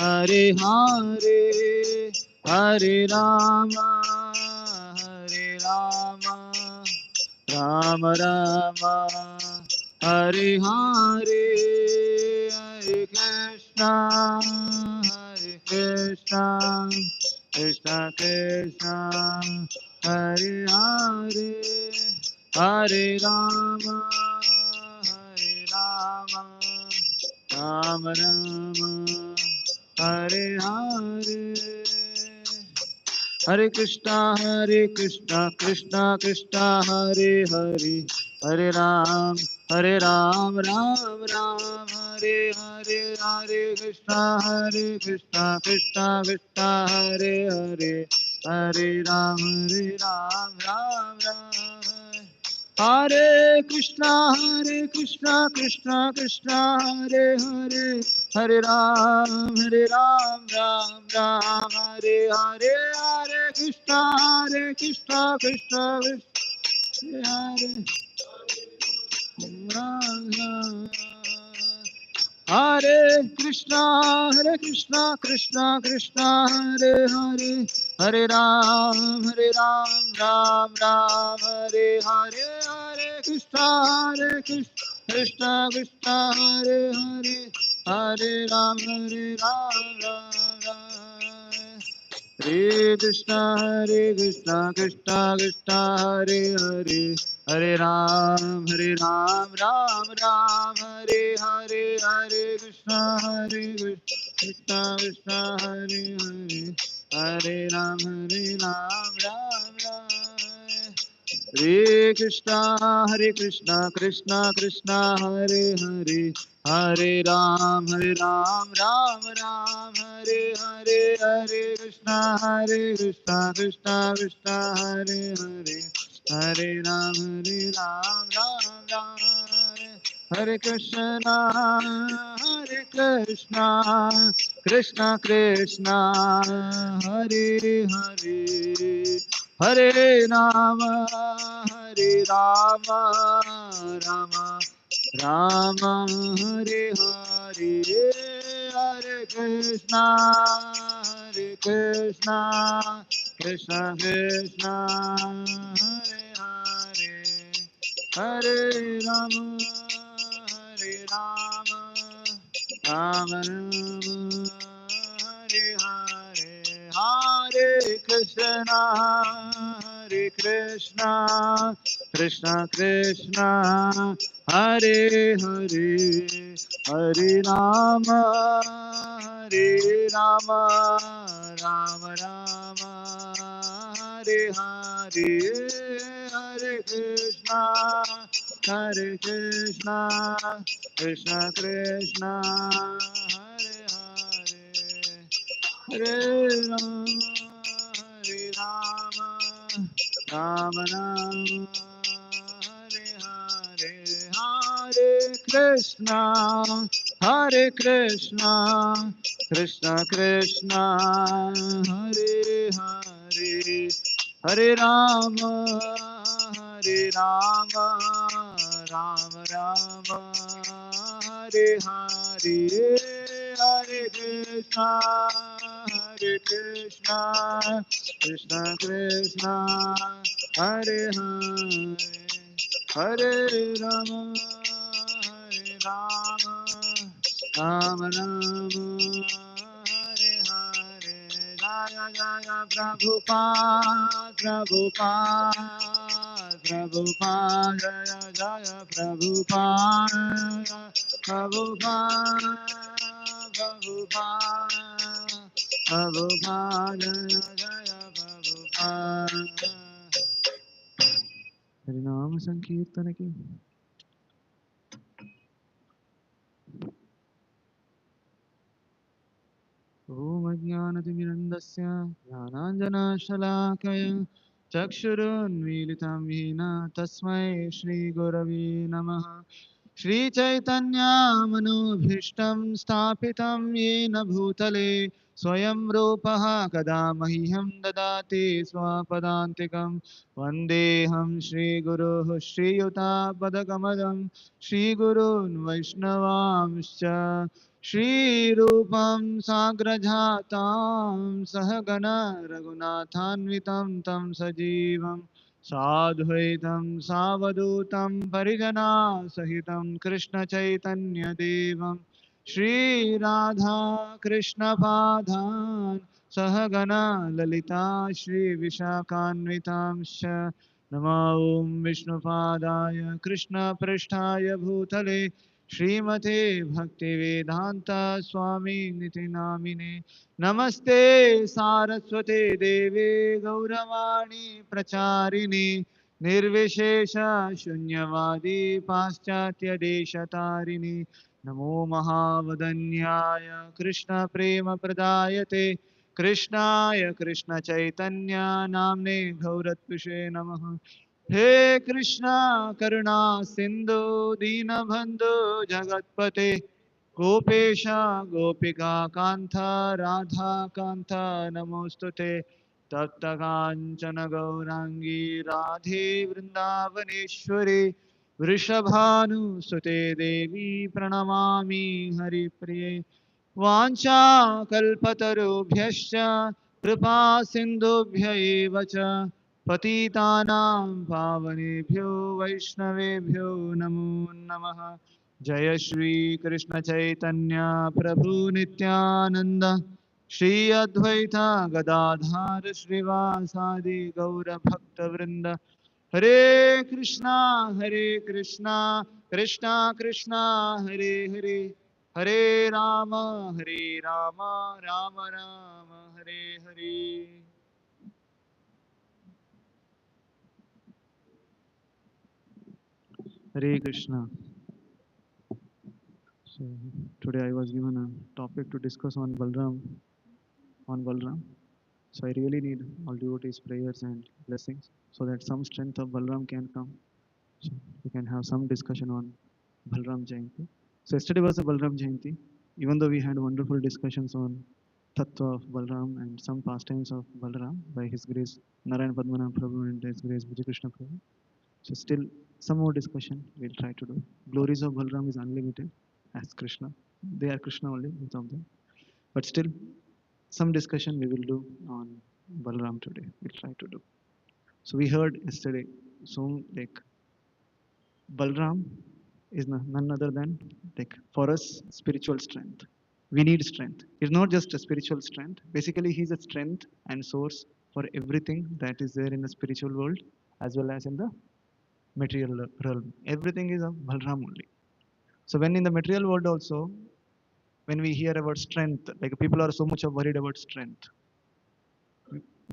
Hare Hare, Hare Rama, Hare Rama, Rama Rama, Hare Hare, Hare Krishna, Hare Krishna, Krishna Krishna, Hare Hare, Hare Rama, Hare Rama, Rama Rama, Hare Hare. Hare Krishna, Krishna Krishna, Hare Hare, Hare Ram, Ram Ram, Hare Hare, Hare Krishna, Krishna Krishna, Hare Hare, Hare Ram, Ram Ram. Hare Krishna, Krishna Krishna, Hare Hare, Hare Ram, Ram Ram, Hare Hare, Hare Krishna, Krishna Krishna, Hare Ram. Hare Krishna, Krishna Krishna, Hare Hare, Hare Ram, Ram Ram, Hare Hare, Hare Krishna, Krishna Krishna, Hare Hare, Hare Ram, Ram Ram. Hare Krishna, Krishna Krishna, Hare Hare, Hare Ram, Ram Ram, Hare Hare, Hare Krishna, Krishna Krishna, Hare Hare, Hare Ram, Ram Ram. Hare Krishna, Krishna Krishna, Hare Hare, Hare Ram, Ram Ram, Hare Hare, Hare Krishna, Krishna Krishna, Hare Hare, Hare Ram, Ram Ram. Hare Krishna, Krishna Krishna, Hare Hare, Hare Rama, Rama Rama, Hare Hare, Hare Krishna, Krishna Krishna, Hare Hare, Hare Rama, Rama Rama, Hare Hare, Hare Krishna, Krishna Krishna, Hare Hare, Hare Rama, Rama Rama, Hare Hare, Hare Krishna, Krishna Krishna, Hare Hare, Hare Rama, Rama Rama, Hare Hare, Hare Krishna, Krishna Krishna, Hare Hare, Hare Rama, Rama Rama, Hare Hare, Hare Krishna, Krishna Krishna, Hare Hare, Hare Rama, Rama Rama, Hare Hare. Jaya Jaya Prabhupada, Jaya Jaya Prabhupada, Prabhupada, Jaya Jaya Prabhupada. हरिनाम संकीर्तन की। ॐ अज्ञानतिमिरन्दस्य ज्ञानाञ्जनशलाकया चक्षुरुन्मीलितं येन तस्मै श्रीगुरवे नमः। श्रीचैतन्यमनोभीष्टं स्थापितं येन भूतले स्वयं रूपः कदा मह्यं ददाति स्वपदान्तिकं वन्देऽहं श्रीगुरुः श्रीयुतापदकमलं श्रीगुरून् वैष्णवांश्च श्रीरूपं साग्रजातां सहगण रघुनाथान्वितं तं सजीवं साद्वैतं सावधूतं परिजनासहितं कृष्णचैतन्यदेवं श्रीराधा कृष्णपादान् सहगणा ललिता श्रीविशाखान्वितांश्च नमो ॐ विष्णुपादाय कृष्णपृष्ठाय भूतले श्रीमते भक्तिवेदान्त स्वामिनिति नामिने नमस्ते सारस्वते देवे गौरवाणी प्रचारिणे निर्विशेष शून्यवादी पाश्चात्यदेशतारिणे नमो महावदन्याय कृष्णप्रेमप्रदायते कृष्णाय कृष्णचैतन्य नाम्ने गौरत्विषे नमः हे कृष्णा करुणा सिन्धु दीनबन्धु जगत्पते गोपेश गोपिका कान्त राधा कान्त नमोऽस्तुते तप्तकाञ्चन गौराङ्गी राधे वृन्दावनेश्वरी वृषभानुसुते देवी प्रणमामि हरिप्रिये वाञ्छाकल्पतरुभ्यश्च कृपा सिन्धुभ्य एव च पतितानां पावनेभ्यो वैष्णवेभ्यो नमो नमः जय श्री कृष्ण चैतन्य प्रभु नित्यानंद श्री अद्वैता गदाधार श्रीवासादि गौर भक्तवृंद हरे Krishna Krishna Krishna Hare Hare Hare Ram Ram Ram Hare Hare Hare Krishna So today I was given a topic to discuss on Balram. So I really need all devotees' prayers and blessings so that some strength of Balram can come. So we can have some discussion on Balram Jayanti. So yesterday was a Balram Jayanti. Even though we had wonderful discussions on Tattva of Balram and some pastimes of Balram by His Grace Narayan Padmanabh Prabhu and His Grace Vijay Krishna Prabhu. So still some more discussion we'll try to do. Glories of Balram is unlimited as Krishna. They are Krishna only, both of them. But still some discussion we will do on Balram today. We'll try to do. So we heard yesterday, so like Balram is none other than like for us spiritual strength. We need strength. It's not just a spiritual strength. Basically, he's a strength and source for everything that is there in the spiritual world as well as in the material realm. Everything is of Balram only. So when in the material world also, when we hear about strength, like people are so much worried about strength.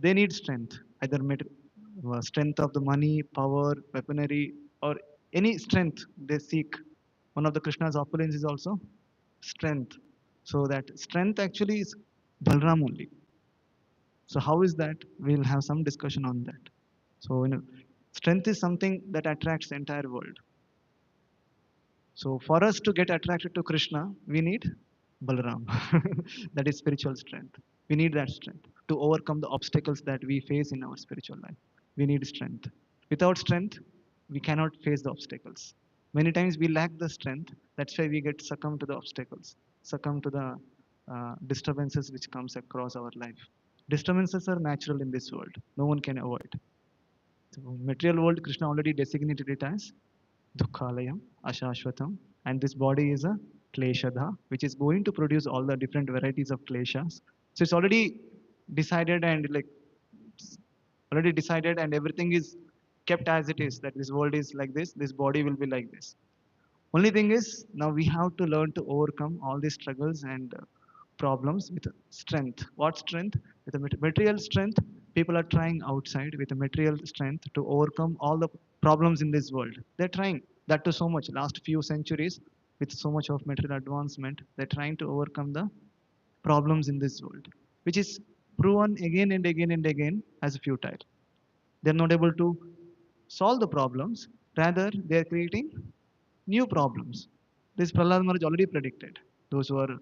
They need strength, either strength of the money, power, weaponry, or any strength they seek. One of the Krishna's opulence is also strength. So that strength actually is Balram only. So how is that? We'll have some discussion on that. So strength is something that attracts the entire world. So for us to get attracted to Krishna, we need Balaram. That is spiritual strength. We need that strength to overcome the obstacles that we face in our spiritual life. We need strength. Without strength, we cannot face the obstacles. Many times we lack the strength. That's why we get succumb to the obstacles, succumb to the disturbances which comes across our life. Disturbances are natural in this world. No one can avoid. So material world, Krishna already designated it as Dukhalayam, Ashashvatam, and this body is a Kleshadha, which is going to produce all the different varieties of Kleshas. So it's decided and like already decided, and everything is kept as it is. That this world is like this body will be like this. Only thing is now we have to learn to overcome all these struggles and problems with strength. What strength? With a material strength, people are trying outside with a material strength to overcome all the problems in this world. They're trying that to so much. Last few centuries, with so much of material advancement, they're trying to overcome the problems in this world, which is proven again and again and again as futile. They're not able to solve the problems. Rather, they're creating new problems. This Prahlad Maharaj already predicted. Those who are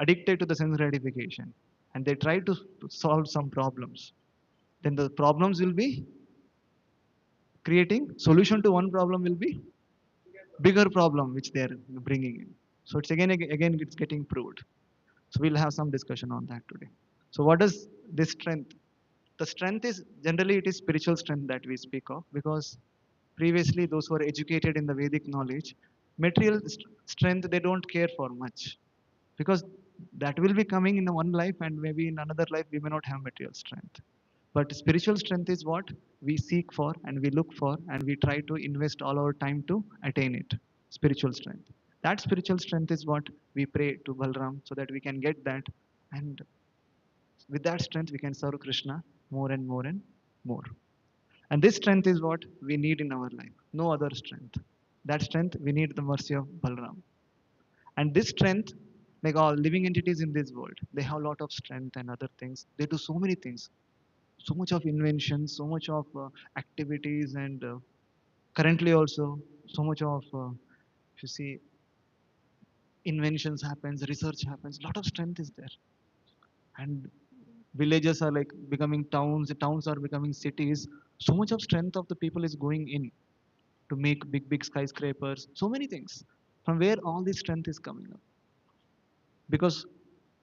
addicted to the sense gratification. and they try to solve some problems, then the problems will be creating solution to one problem will be bigger problem which they are bringing in. So it's again it's getting proved. So we'll have some discussion on that today. So what is this strength? The strength is generally it is spiritual strength that we speak of, because previously those who are educated in the Vedic knowledge, material strength they don't care for much, because that will be coming in one life, and maybe in another life we may not have material strength. But spiritual strength is what we seek for and we look for, and we try to invest all our time to attain it. Spiritual strength. That spiritual strength is what we pray to Balram so that we can get that, and with that strength we can serve Krishna more and more and more. And this strength is what we need in our life. No other strength. That strength we need the mercy of Balram. And this strength, like all living entities in this world, they have a lot of strength and other things. They do so many things, so much of invention, so much of activities, and currently also so much of, if you see, inventions happens, research happens. A lot of strength is there, and villages are like becoming towns. Towns are becoming cities. So much of strength of the people is going in to make big skyscrapers. So many things. From where all this strength is coming up? Because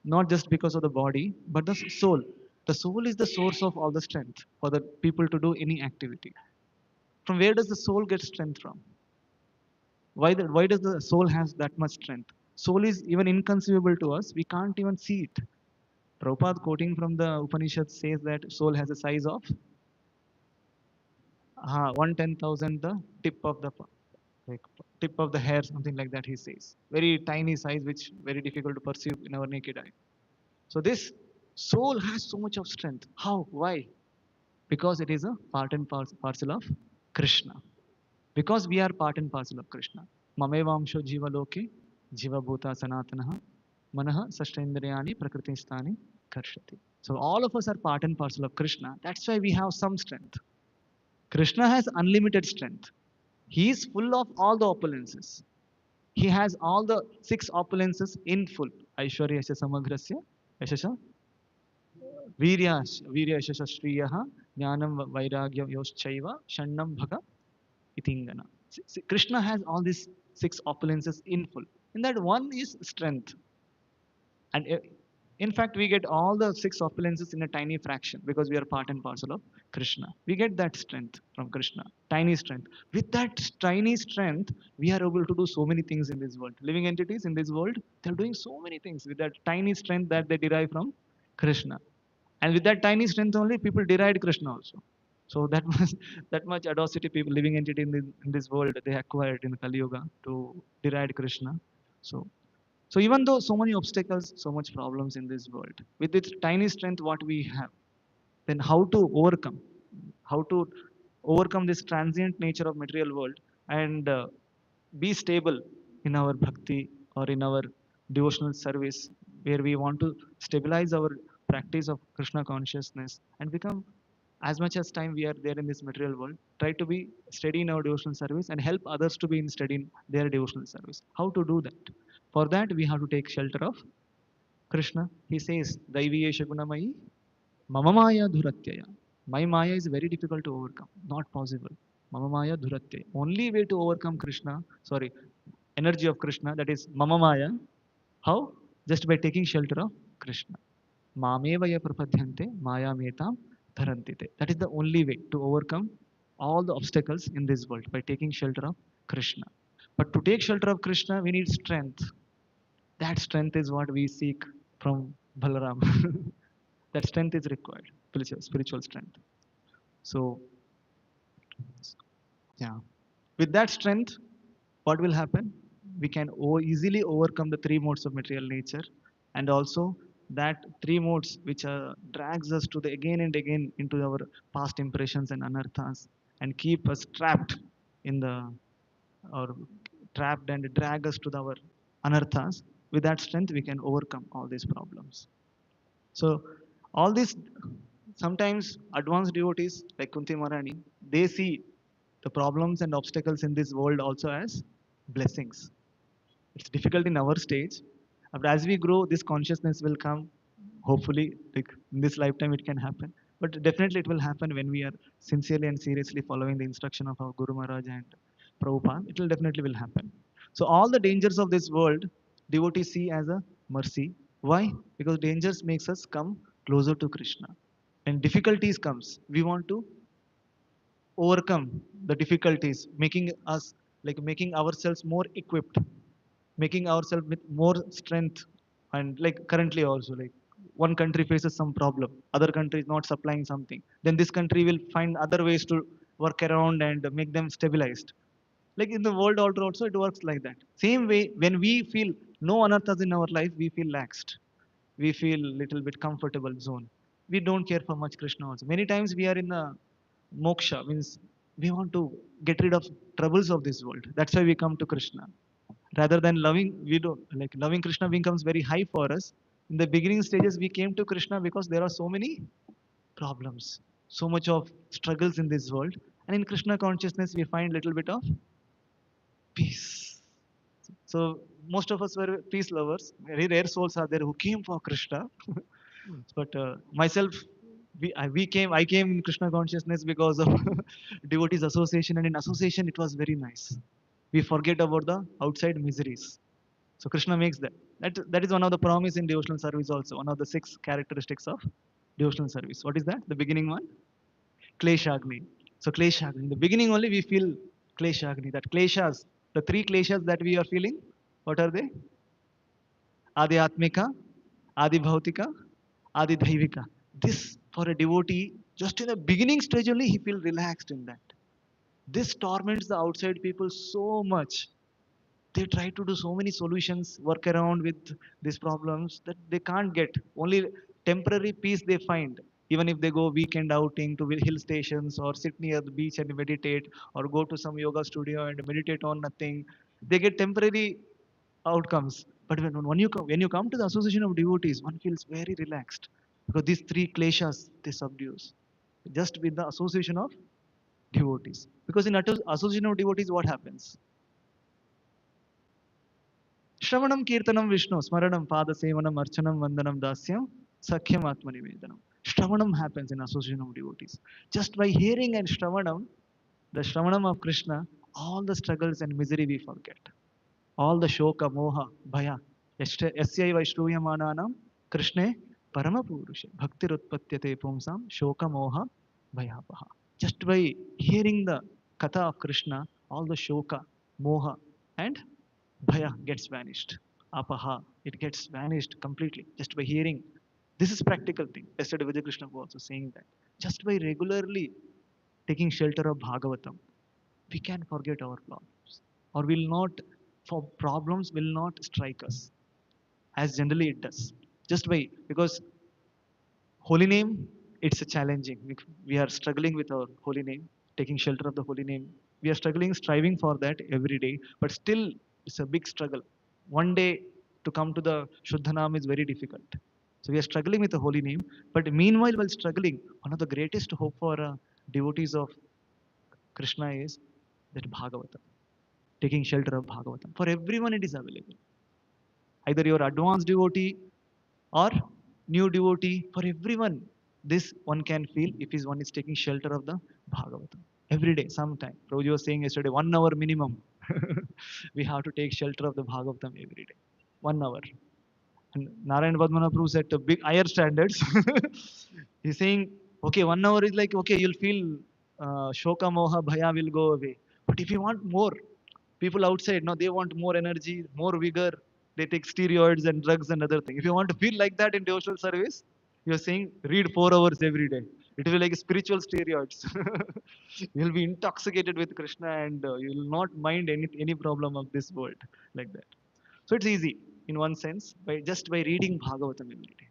not just because of the body, but the soul. The soul is the source of all the strength for the people to do any activity. From where does the soul get strength from? Why does the soul has that much strength? Soul is even inconceivable to us. We can't even see it. Prabhupada quoting from the Upanishad says that soul has a size of 1/10,000 the tip of the like tip of the hair, something like that. He says very tiny size, which very difficult to perceive in our naked eye. So this soul has so much of strength. How? Why? Because it is a part and parcel of Krishna. Because we are part and parcel of Krishna. Mamevamsho jiva loke jiva bhuta sanatanaha manaha sashtendriyani prakritinstani karshati. So all of us are part and parcel of Krishna. That's why we have some strength. Krishna has unlimited strength. He is full of all the opulences. He has all the six opulences in full. Aishwarya Yasha Samagrasya Yashasha Virya Yashasha Shriyaha Jnanam Vairagya Yoschaiva Shannam Bhaga Itingana. Krishna has all these six opulences in full. In that one is strength. And in fact, we get all the six opulences in a tiny fraction because we are part and parcel of Krishna. We get that strength from Krishna, tiny strength. With that tiny strength, we are able to do so many things in this world. Living entities in this world, they're doing so many things with that tiny strength that they derive from Krishna. And with that tiny strength only, people deride Krishna also. So that much, that much audacity people living entity in this world they acquired in Kali Yuga to deride Krishna. So even though so many obstacles, so much problems in this world, with this tiny strength what we have, then how to overcome? How to overcome this transient nature of material world and be stable in our bhakti or in our devotional service, where we want to stabilize our practice of Krishna consciousness and become, as much as time we are there in this material world, try to be steady in our devotional service and help others to be in steady in their devotional service. How to do that? For that, we have to take shelter of Krishna. He says, Daiviyesha Gunamayi, Mama Maya Dhuratyaya. My Maya is very difficult to overcome, not possible. Mama Maya Dhuratyaya. Only way to overcome Krishna, sorry, energy of Krishna, that is Mama Maya. How? Just by taking shelter of Krishna. Mamevaya prapadhyante maya metam dharantite. That is the only way to overcome all the obstacles in this world, by taking shelter of Krishna. But to take shelter of Krishna, we need strength. That strength is what we seek from Balaram. That strength is required, spiritual strength. So, yeah, with that strength, what will happen? We can easily overcome the three modes of material nature, and also that three modes which drags us to the again and again into our past impressions and anarthas, and keep us trapped in the or trapped and drag us to our anarthas. With that strength, we can overcome all these problems. So all these, sometimes advanced devotees like Kunti Marani, they see the problems and obstacles in this world also as blessings. It's difficult in our stage, but as we grow, this consciousness will come. Hopefully, like in this lifetime it can happen, but definitely it will happen when we are sincerely and seriously following the instruction of our Guru Maharaj and Prabhupada. It will definitely will happen. So all the dangers of this world, devotees see as a mercy. Why? Because dangers makes us come closer to Krishna, and difficulties comes, we want to overcome the difficulties, making us, like making ourselves more equipped, making ourselves with more strength. And like currently also, like one country faces some problem, other country is not supplying something, then this country will find other ways to work around and make them stabilized. Like in the world order also it works like that. Same way, when we feel no anarthas in our life, we feel laxed, we feel little bit comfortable zone, we don't care for much Krishna also. Many times we are in a moksha, means we want to get rid of troubles of this world, that's why we come to Krishna. Rather than loving, we don't like loving Krishna becomes very high for us. In the beginning stages we came to Krishna because there are so many problems, so much of struggles in this world, and in Krishna consciousness we find little bit of peace. So most of us were peace lovers. Very rare souls are there who came for Krishna. But myself, I came in Krishna consciousness because of devotees association, and in association it was very nice. We forget about the outside miseries. So Krishna makes that. That is one of the promise in devotional service also. One of the 6 characteristics of devotional service. What is that? The beginning one, Kleshagni. So Kleshagni. In the beginning only we feel Kleshagni. That Kleshas, the 3 Kleshas that we are feeling, what are they? Adi Atmika, Adi Bhautika, Adi Dhaivika. This for a devotee, just in the beginning stage only, he feels relaxed in that. This torments the outside people so much. They try to do so many solutions, work around with these problems that they can't get. Only temporary peace they find. Even if they go weekend outing to hill stations or sit near the beach and meditate, or go to some yoga studio and meditate on nothing, they get temporary outcomes. But when you come to the association of devotees, one feels very relaxed because these 3 kleshas they subdues just with the association of devotees. Because in association of devotees, what happens? Shravanam Kirtanam Vishnu, Smaranam Padasevanam Archanam Vandanam Dasyam Sakhyam Atmanivedanam. Shravanam happens in association of devotees. Just by hearing and Shravanam, the Shravanam of Krishna, all the struggles and misery we forget. All the shoka, moha, bhaya. Yasyai Vaishruvyamananam Krishne Paramapurushe. Bhakti Rutpatyate Pumsam Shoka Moha Bhayapaha. Just by hearing the Katha of Krishna, all the shoka, moha, and bhaya gets vanished. Apaha, it gets vanished completely just by hearing. This is practical thing. Yesterday Vijay Krishna was also saying that. Just by regularly taking shelter of Bhagavatam, we can forget our problems. Or will not, for problems will not strike us as generally it does. Just by, because holy name, it's a challenging. We are struggling with our holy name, taking shelter of the holy name. We are struggling, striving for that every day, but still it's a big struggle. One day to come to the Shuddhanam is very difficult. So we are struggling with the holy name, but meanwhile, while struggling, one of the greatest hope for devotees of Krishna is that Bhagavatam, taking shelter of Bhagavatam. For everyone, it is available. Either you're advanced devotee or new devotee, for everyone, this one can feel if one is taking shelter of the Bhagavatam. Every day, sometime. Prabhuji was saying yesterday, 1 hour minimum. We have to take shelter of the Bhagavatam every day. 1 hour. And Narayan Padmana Prabhu set a big higher standards. He's saying, okay, 1 hour is like, okay, you'll feel Shoka Moha Bhaya will go away. But if you want more, people outside, no, they want more energy, more vigor. They take steroids and drugs and other things. If you want to feel like that in devotional service, you're saying read 4 hours every day. It will be like spiritual steroids. You'll be intoxicated with Krishna, and you will not mind any problem of this world like that. So it's easy in one sense by just by reading Bhagavatam every day.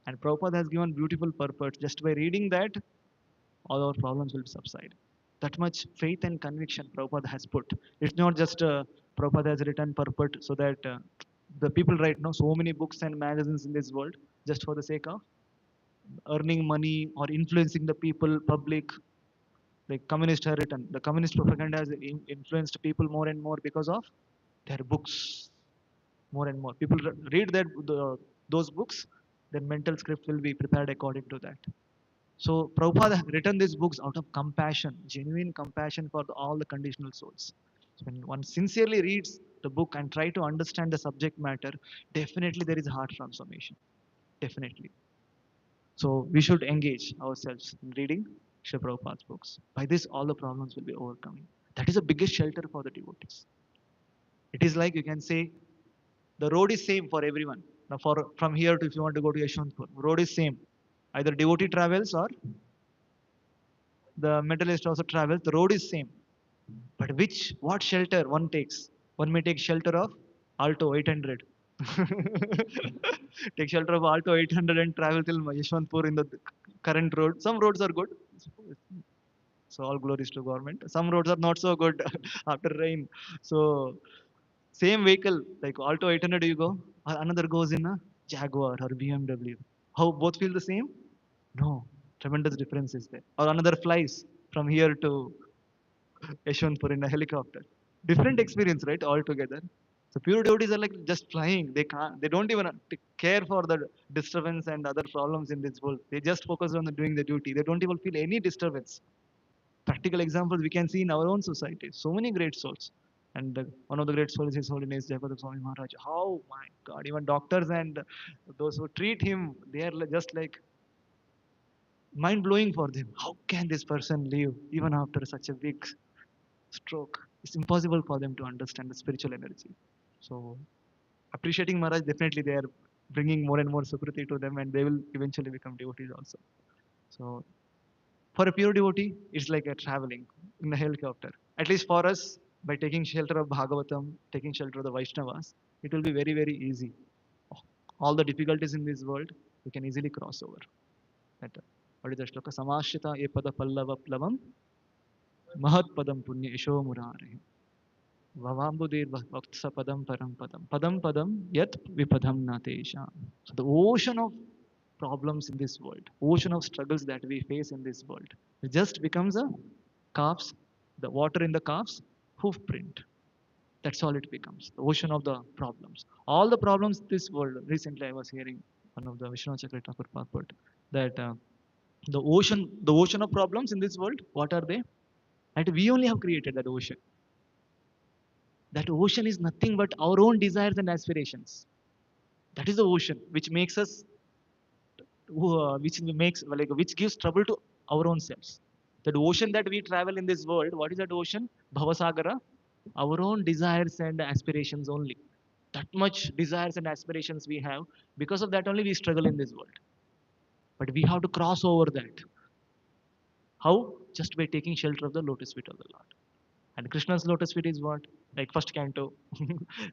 And Prabhupada has given beautiful purport. Just by reading that, all our problems will subside. That much faith and conviction Prabhupada has put. It's not just Prabhupada has written purport so that the people write so many books and magazines in this world just for the sake of earning money or influencing the people, public. Like communist have written, the communist propaganda has influenced people more and more because of their books. More and more people read those books. then mental script will be prepared according to that. So Prabhupada has written these books out of compassion, genuine compassion for all the conditional souls. So when one sincerely reads the book and try to understand the subject matter, definitely there is heart transformation. Definitely. So we should engage ourselves in reading Srila Prabhupada's books. By this, all the problems will be overcoming. That is the biggest shelter for the devotees. It is like you can say the road is same for everyone. Now, for from here to if you want to go to Yeshwantpur, road is same. Either devotee travels or the mentalist also travels. The road is same. But what shelter one takes? One may take shelter of Alto 800. Take shelter of Alto 800 and travel till Yeshwantpur in the current road. Some roads are good. So all glories to government. Some roads are not so good after rain. So same vehicle like Alto 800 you go, another goes in a Jaguar or BMW. How both feel the same? No, tremendous difference is there. Or another flies from here to Yeshwantpur in a helicopter. Different experience, right? Altogether. So pure devotees are like just flying. They can't. They don't even care for the disturbance and other problems in this world. They just focus on doing the duty. They don't even feel any disturbance. Practical examples we can see in our own society. So many great souls. And one of the great souls is His Holiness Jayapada Swami Maharaj. How, my God, even doctors and those who treat him, they are just like mind blowing for them. How can this person live even after such a big stroke? It's impossible for them to understand the spiritual energy. So, appreciating Maharaj, definitely they are bringing more and more Sukriti to them and they will eventually become devotees also. So, for a pure devotee, it's like a traveling in a helicopter. At least for us, by taking shelter of Bhagavatam, taking shelter of the Vaishnavas, it will be very, very easy. All the difficulties in this world, we can easily cross over. That, what is the shloka? Samashita e pada pallava plavam mahat padam punya isho murare. Vavambudir vaktsa padam param padam. Padam padam yat vipadam natesha. So the ocean of problems in this world, ocean of struggles that we face in this world, it just becomes a calf's, the water in the calf's hoof print. That's all it becomes. The ocean of the problems. All the problems this world. Recently, I was hearing one of the Vishnu Chakra Thakur purport that the ocean of problems in this world. What are they? And we only have created that ocean. That ocean is nothing but our own desires and aspirations. That is the ocean which makes us, which gives trouble to our own selves. That ocean that we travel in this world, what is that ocean? Bhavasagara, our own desires and aspirations only. That much desires and aspirations we have. Because of that only we struggle in this world. But we have to cross over that. How? Just by taking shelter of the lotus feet of the Lord. And Krishna's lotus feet is what? Like first canto.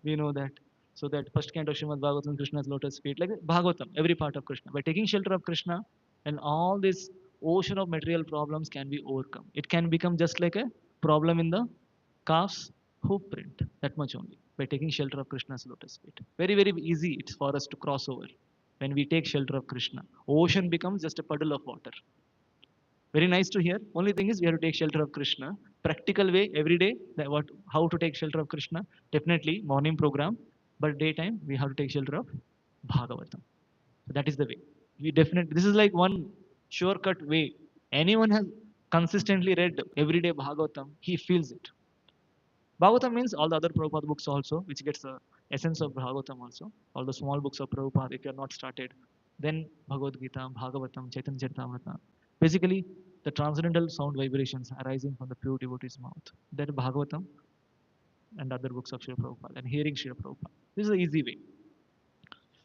We know that. So that first canto Srimad Bhagavatam, Krishna's lotus feet, like Bhagavatam, every part of Krishna. By taking shelter of Krishna, and all this ocean of material problems can be overcome. It can become just like a problem in the calf's hoof print. That much only. By taking shelter of Krishna's lotus feet. Very, very easy it's for us to cross over. When we take shelter of Krishna, ocean becomes just a puddle of water. Very nice to hear. Only thing is we have to take shelter of Krishna. Practical way every day. That what how to take shelter of Krishna? Definitely morning program, but daytime we have to take shelter of Bhagavatam. So that is the way. We definitely this is like one shortcut way. Anyone has consistently read everyday Bhagavatam, he feels it. Bhagavatam means all the other Prabhupada books also, which gets the essence of Bhagavatam also. All the small books of Prabhupada, if you are not started. Then Bhagavad Gita, Bhagavatam, Chaitanya Charitamrita. Basically, the transcendental sound vibrations arising from the pure devotee's mouth. That Bhagavatam and other books of Srila Prabhupada and hearing Srila Prabhupada. This is the easy way.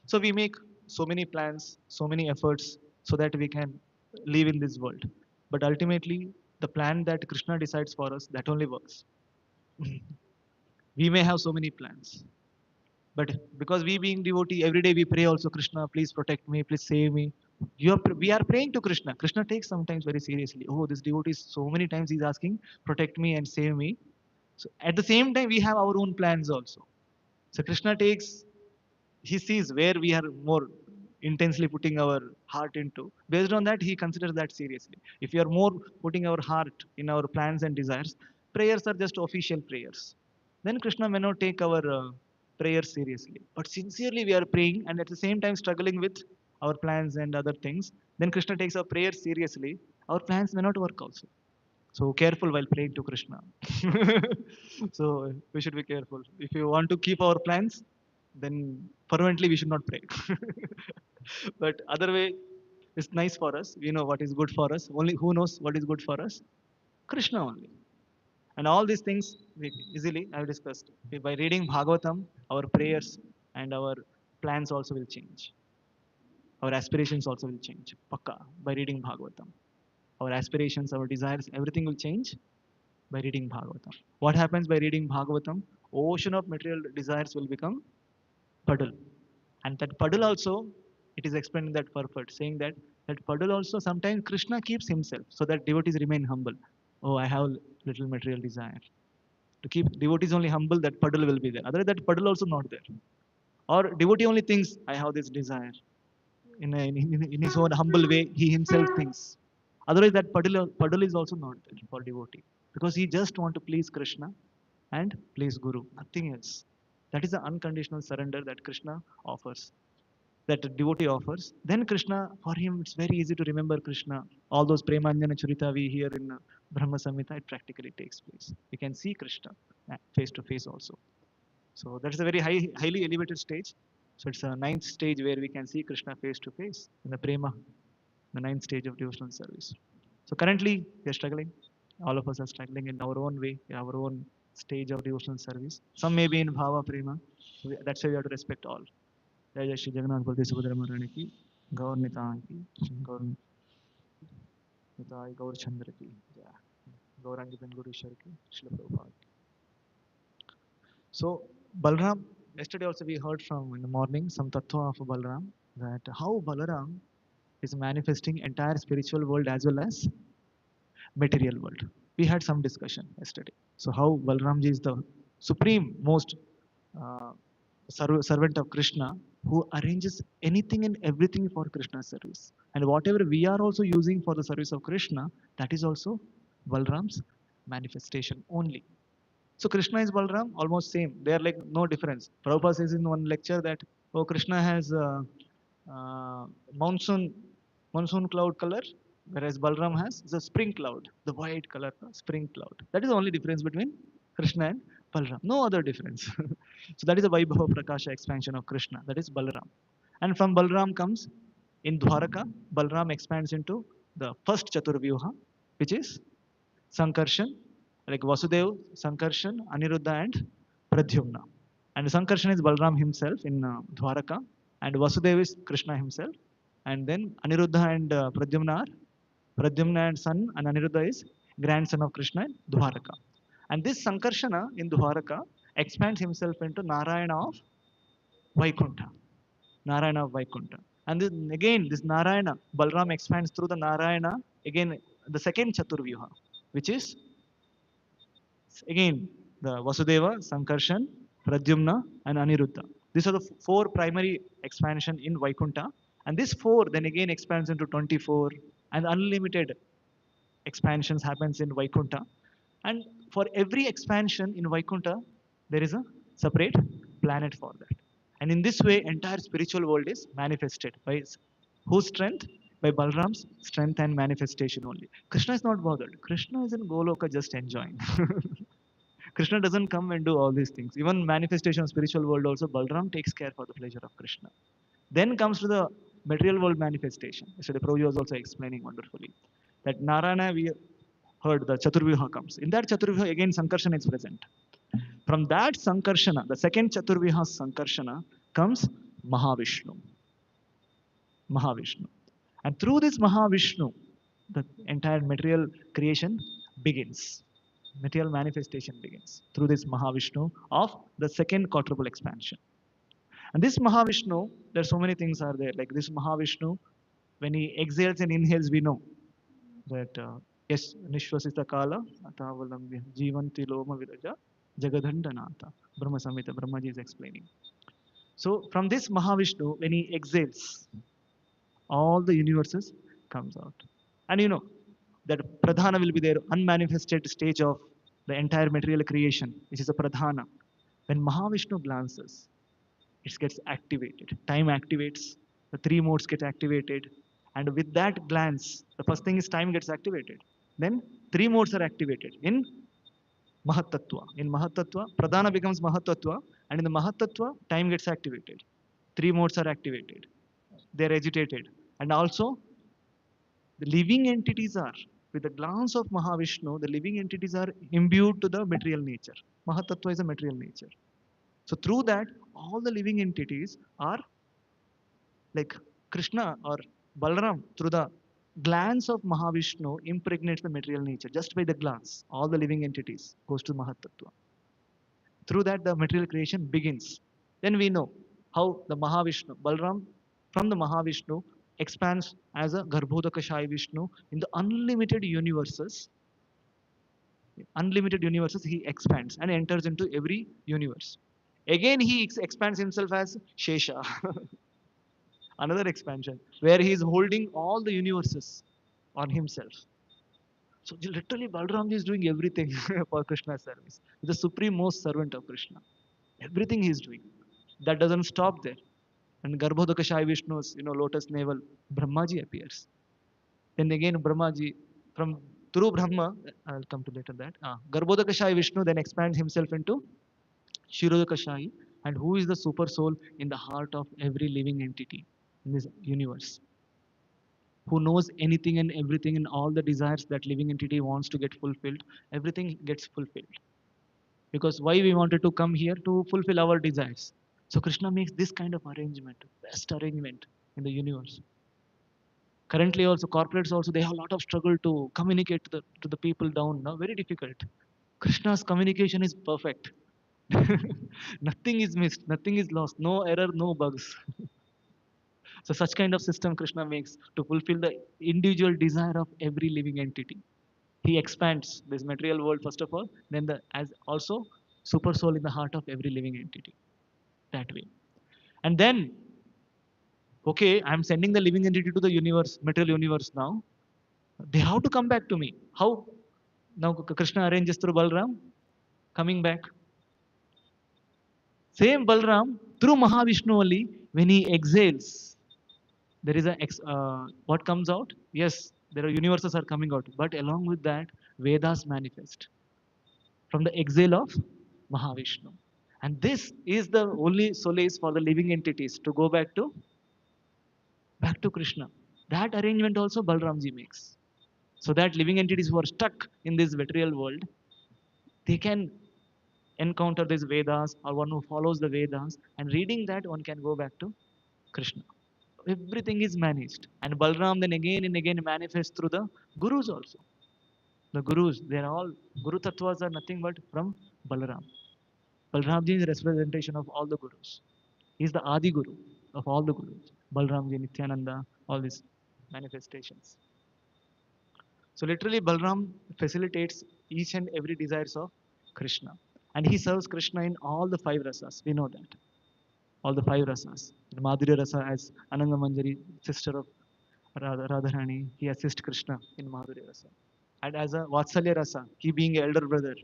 So we make so many plans, so many efforts so that we can live in this world. But ultimately, the plan that Krishna decides for us, that only works. We may have so many plans, but because we being devotee, every day we pray also, Krishna, please protect me, please save me. We are praying to Krishna. Krishna takes sometimes very seriously. Oh, this devotee is so many times he's asking, protect me and save me. So at the same time, we have our own plans also. So Krishna takes, he sees where we are more intensely putting our heart into. Based on that, he considers that seriously. If we are more putting our heart in our plans and desires, prayers are just official prayers. Then Krishna may not take our prayers seriously. But sincerely we are praying and at the same time struggling with our plans and other things, then Krishna takes our prayers seriously. Our plans may not work also. So careful while praying to Krishna. So we should be careful. If you want to keep our plans, then fervently we should not pray. But other way, it's nice for us. We know what is good for us. Only who knows what is good for us? Krishna only. And all these things we easily I have discussed. By reading Bhagavatam, our prayers and our plans also will change. Our aspirations also will change. Pakka by reading Bhagavatam. Our aspirations, our desires, everything will change by reading Bhagavatam. What happens by reading Bhagavatam? Ocean of material desires will become puddle. And that puddle also, it is explained in that purport, saying that that puddle also sometimes Krishna keeps himself so that devotees remain humble. Oh, I have little material desire. To keep devotees only humble, that puddle will be there. Otherwise, that puddle also not there. Or devotee only thinks, I have this desire. In his own humble way, he himself thinks. Otherwise, that puddle is also not there for devotee. Because he just want to please Krishna and please Guru, nothing else. That is the unconditional surrender that Krishna offers, that the devotee offers. Then Krishna, for him, it's very easy to remember Krishna. All those Premanjana Charita we hear in Brahma Samhita, it practically takes place. We can see Krishna face to face also. So that is a very highly elevated stage. So it's a ninth stage where we can see Krishna face to face in the Prema, the ninth stage of devotional service. So currently we are struggling. All of us are struggling in our own way, in our own stage of devotional service. Some may be in Bhava Prema. That's why we have to respect all. जय जय श्री जगन्नाथ बलदेव सुभद्रा महारानी की, गौर निताय की, गौर निताय गौर चंद्र की जय, गौरांगी बेंगलुरुश्वर की, श्रील प्रभुपाद की. So Balram, yesterday also we heard from in the morning some tattva of Balram, that how Balaram is manifesting entire spiritual world as well as material world. We had some discussion yesterday. So how Balramji is the supreme most uh, servant of Krishna, who arranges anything and everything for Krishna's service. And whatever we are also using for the service of Krishna, that is also Balram's manifestation only. So Krishna is Balram, almost same. They are like no difference. Prabhupada says in one lecture that, oh, Krishna has uh, monsoon monsoon cloud color, whereas Balram has the spring cloud, the white color, spring cloud. That is the only difference between Krishna and Balram. No other difference. So that is the Vaibhava Prakasha expansion of Krishna. That is Balram. And from Balram comes in Dwaraka, Balram expands into the first Chaturvyuha, which is Sankarshan, like Vasudev, Sankarshan, Aniruddha, and Pradyumna. And Sankarshan is Balram himself in Dwaraka, and Vasudeva is Krishna himself. And then Aniruddha and Pradyumna are Pradyumna and son, and Aniruddha is grandson of Krishna in Dwaraka. And this Sankarshana in Dwaraka expands himself into Narayana of Vaikuntha. Narayana of Vaikuntha. And then again, this Narayana, Balram expands through the Narayana, again, the second Chaturvyuha, which is again the Vasudeva, Sankarshan, Pradyumna, and Aniruddha. These are the four primary expansion in Vaikuntha. And this four then again expands into 24, and unlimited expansions happens in Vaikuntha. And for every expansion in Vaikuntha, there is a separate planet for that. And in this way, entire spiritual world is manifested by whose strength? By Balram's strength and manifestation only. Krishna is not bothered. Krishna is in Goloka just enjoying. Krishna doesn't come and do all these things. Even manifestation of spiritual world also, Balram takes care for the pleasure of Krishna. Then comes to the material world manifestation. Yesterday, Prabhuji was also explaining wonderfully that Narayana, we heard the Chaturvyuha comes. In that Chaturvyuha, again, Sankarsana is present. From that Sankarshana, the second Chaturvyuha Sankarshana, comes Mahavishnu. Mahavishnu. And through this Mahavishnu, the entire material creation begins. Material manifestation begins through this Mahavishnu of the second quadruple expansion. And this Mahavishnu, there are so many things are there. Like this Mahavishnu, when he exhales and inhales, we know that yes, Nishvasita Kala, Atavalamya, Jivanti Loma Viraja, Jagadhandanata. Brahma Samhita, Brahmaji is explaining. So from this Mahavishnu, when he exhales, all the universes comes out. And you know that Pradhana will be there, unmanifested stage of the entire material creation, which is a Pradhana. When Mahavishnu glances, it gets activated. Time activates, The three modes get activated. And with that glance, the first thing is time gets activated. Then three modes are activated in Mahatattva. In Mahatattva, Pradhana becomes Mahatattva, and in the Mahatattva, time gets activated. Three modes are activated. They're agitated. And also, the living entities are, with the glance of Mahavishnu, the living entities are imbued to the material nature. Mahatattva is a material nature. So through that, all the living entities are like Krishna or Balaram, through the glance of Mahavishnu, impregnates the material nature. Just by the glance, all the living entities goes to Mahatattva. Through that, the material creation begins. Then we know how the Mahavishnu, Balaram, from the Mahavishnu, expands as a Garbhodakashai Vishnu in the unlimited universes, he expands and enters into every universe. Again, he expands himself as Shesha, another expansion, where he is holding all the universes on himself. So literally, Balram is doing everything for Krishna's service. He's the supreme most servant of Krishna. Everything he is doing. That doesn't stop there. And Garbhodakashai Vishnu's, lotus navel, Brahmaji appears. Then again, Brahmaji, from through Brahma, I'll come to later that. Garbhodakashai Vishnu then expands himself into Shirodakashai, and who is the super soul in the heart of every living entity in this universe, who knows anything and everything and all the desires that living entity wants to get fulfilled, everything gets fulfilled. Because why we wanted to come here to fulfill our desires. So Krishna makes this kind of arrangement, best arrangement in the universe. Currently also corporates also they have a lot of struggle to communicate to the people down now, very difficult. Krishna's communication is perfect. Nothing is missed, nothing is lost, no error, no bugs. So such kind of system Krishna makes to fulfill the individual desire of every living entity. He expands this material world first of all, then the as also super soul in the heart of every living entity. That way. And then, okay, I'm sending the living entity to the universe, material universe now. They have to come back to me. How? Now Krishna arranges through Balram coming back. Same Balram through Mahavishnu only when he exhales. There is a what comes out? Yes, there are universes are coming out, but along with that, Vedas manifest from the exhale of Mahavishnu. And this is the only solace for the living entities to go back to Krishna. That arrangement also Balramji makes. So that living entities who are stuck in this material world, they can encounter these Vedas or one who follows the Vedas and reading that one can go back to Krishna. Everything is managed. And Balram then again and again manifests through the Gurus also. The Gurus, they are all, Guru Tattvas are nothing but from Balaram. Balramji is representation of all the Gurus. He is the Adi Guru of all the Gurus. Balramji, Nityananda, all these manifestations. So literally Balram facilitates each and every desires of Krishna. And he serves Krishna in all the five rasas. We know that. All the five rasas. The Madhurya rasa as Ananga Manjari, sister of Radharani, he assists Krishna in Madhurya rasa. And as a Vatsalya rasa, he being elder brother,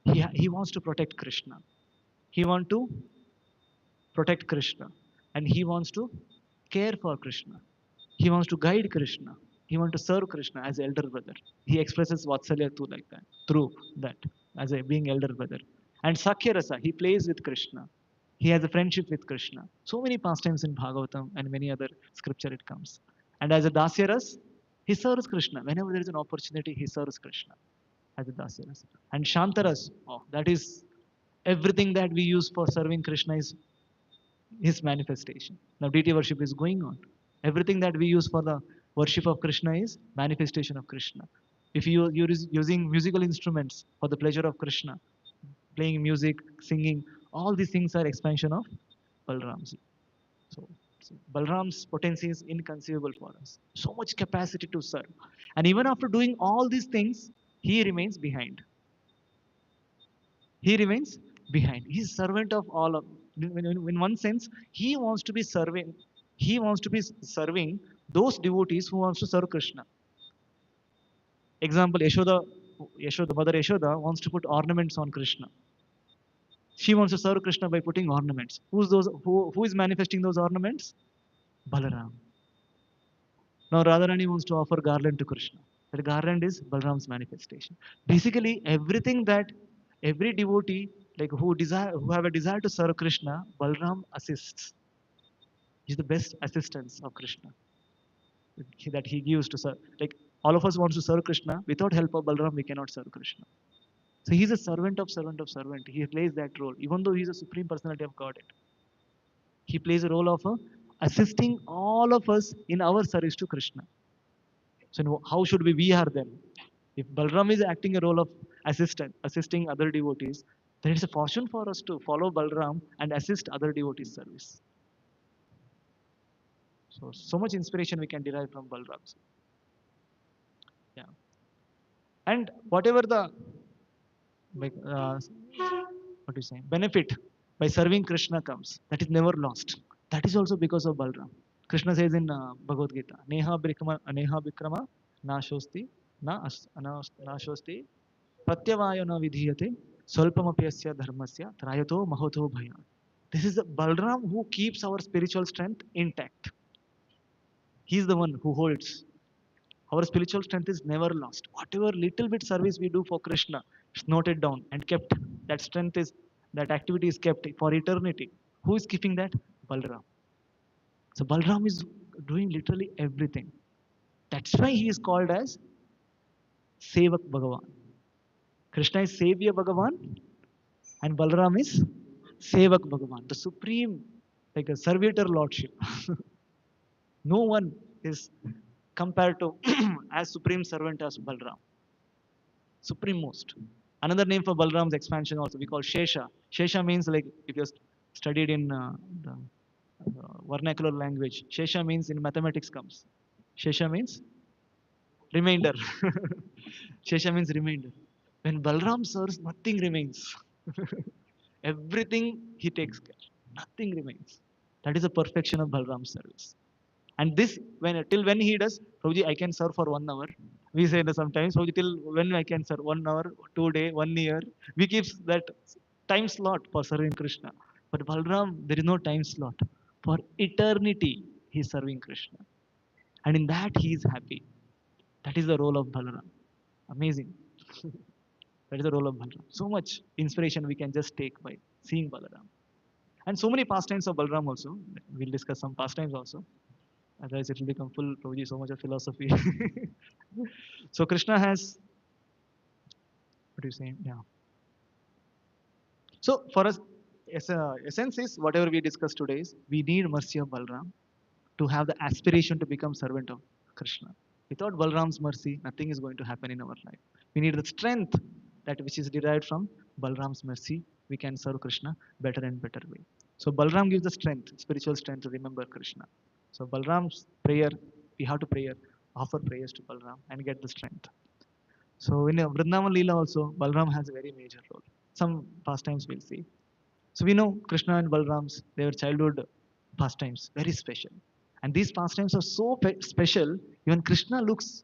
he wants to protect Krishna. He wants to protect Krishna. And he wants to care for Krishna. He wants to guide Krishna. He wants to serve Krishna as elder brother. He expresses Vatsalya too like that, through that, as a being elder brother. And Sakhya Rasa, he plays with Krishna. He has a friendship with Krishna. So many pastimes in Bhagavatam and many other scripture it comes. And as a Dasya Ras, he serves Krishna. Whenever there is an opportunity, he serves Krishna as a Dasya Ras. And Shantaras, oh, that is everything that we use for serving Krishna is his manifestation. Now deity worship is going on. Everything that we use for the worship of Krishna is manifestation of Krishna. If you're using musical instruments for the pleasure of Krishna, playing music, singing, all these things are expansion of Balramji. So Balram's potency is inconceivable for us. So much capacity to serve. And even after doing all these things, he remains behind. He remains behind. He's servant of all of. In one sense, he wants to be serving. He wants to be serving those devotees who wants to serve Krishna. Example: Yashoda, Mother Yashoda wants to put ornaments on Krishna. She wants to serve Krishna by putting ornaments. Who is manifesting those ornaments? Balaram. Now Radharani wants to offer garland to Krishna. That garland is Balaram's manifestation. Basically, everything that every devotee like who have a desire to serve Krishna, Balaram assists. He's the best assistance of Krishna that he gives to serve. Like all of us wants to serve Krishna. Without help of Balaram, we cannot serve Krishna. So he's a servant of servant of servant. He plays that role, even though he's a supreme personality of Godhead. He plays a role of assisting all of us in our service to Krishna. So how should we are then? If Balram is acting a role of assistant, assisting other devotees, then it's a fortune for us to follow Balram and assist other devotees' service. So much inspiration we can derive from Balram. Yeah. And whatever the like, what do you say benefit by serving Krishna comes, that is never lost. That is also because of Balram. Krishna says in Bhagavad Gita, Neha Vikrama Nashosti Nashosti Pratyavayo na vidhiyate Swalpamapyasya dharmasya trayato mahoto bhaya. This is the Balram who keeps our spiritual strength intact. He is the one who holds. Our spiritual strength is never lost. Whatever little bit service we do for Krishna, it's noted down and kept. That strength is, that activity is kept for eternity. Who is keeping that? Balram. So Balram is doing literally everything. That's why he is called as Sevak Bhagavan. Krishna is Savior Bhagavan and Balram is Sevak Bhagavan, the supreme, like a servitor lordship. No one is compared to as supreme servant as Balram, supreme most. Another name for Balram's expansion also we call Shesha. Shesha means like if you studied in the vernacular language, Shesha means in mathematics comes. Shesha means remainder. Shesha means remainder. When Balram serves, nothing remains. Everything he takes care. Nothing remains. That is the perfection of Balram's service. And this, when till when he does, Prabhuji, I can serve for 1 hour. We say that sometimes, Prabhuji, till when I can serve 1 hour, 2 day, 1 year. We keep that time slot for serving Krishna. But Balram, there is no time slot. For eternity, he is serving Krishna. And in that, he is happy. That is the role of Balaram. Amazing. That is the role of Balaram. So much inspiration we can just take by seeing Balaram. And so many pastimes of Balaram also. We'll discuss some pastimes also. Otherwise, it will become full, Prabhuji, so much of philosophy. So Krishna has, what do you say? Yeah. So for us, essence is whatever we discussed today is we need mercy of Balram to have the aspiration to become servant of Krishna. Without Balram's mercy, nothing is going to happen in our life. We need the strength that which is derived from Balram's mercy. We can serve Krishna better and better way. So Balram gives the strength, spiritual strength to remember Krishna. So Balram's prayer, we have to offer prayers to Balram and get the strength. So in Vrindavan Leela also, Balram has a very major role. Some pastimes we'll see. So we know Krishna and Balram's, their childhood pastimes, very special. And these pastimes are so special, even Krishna looks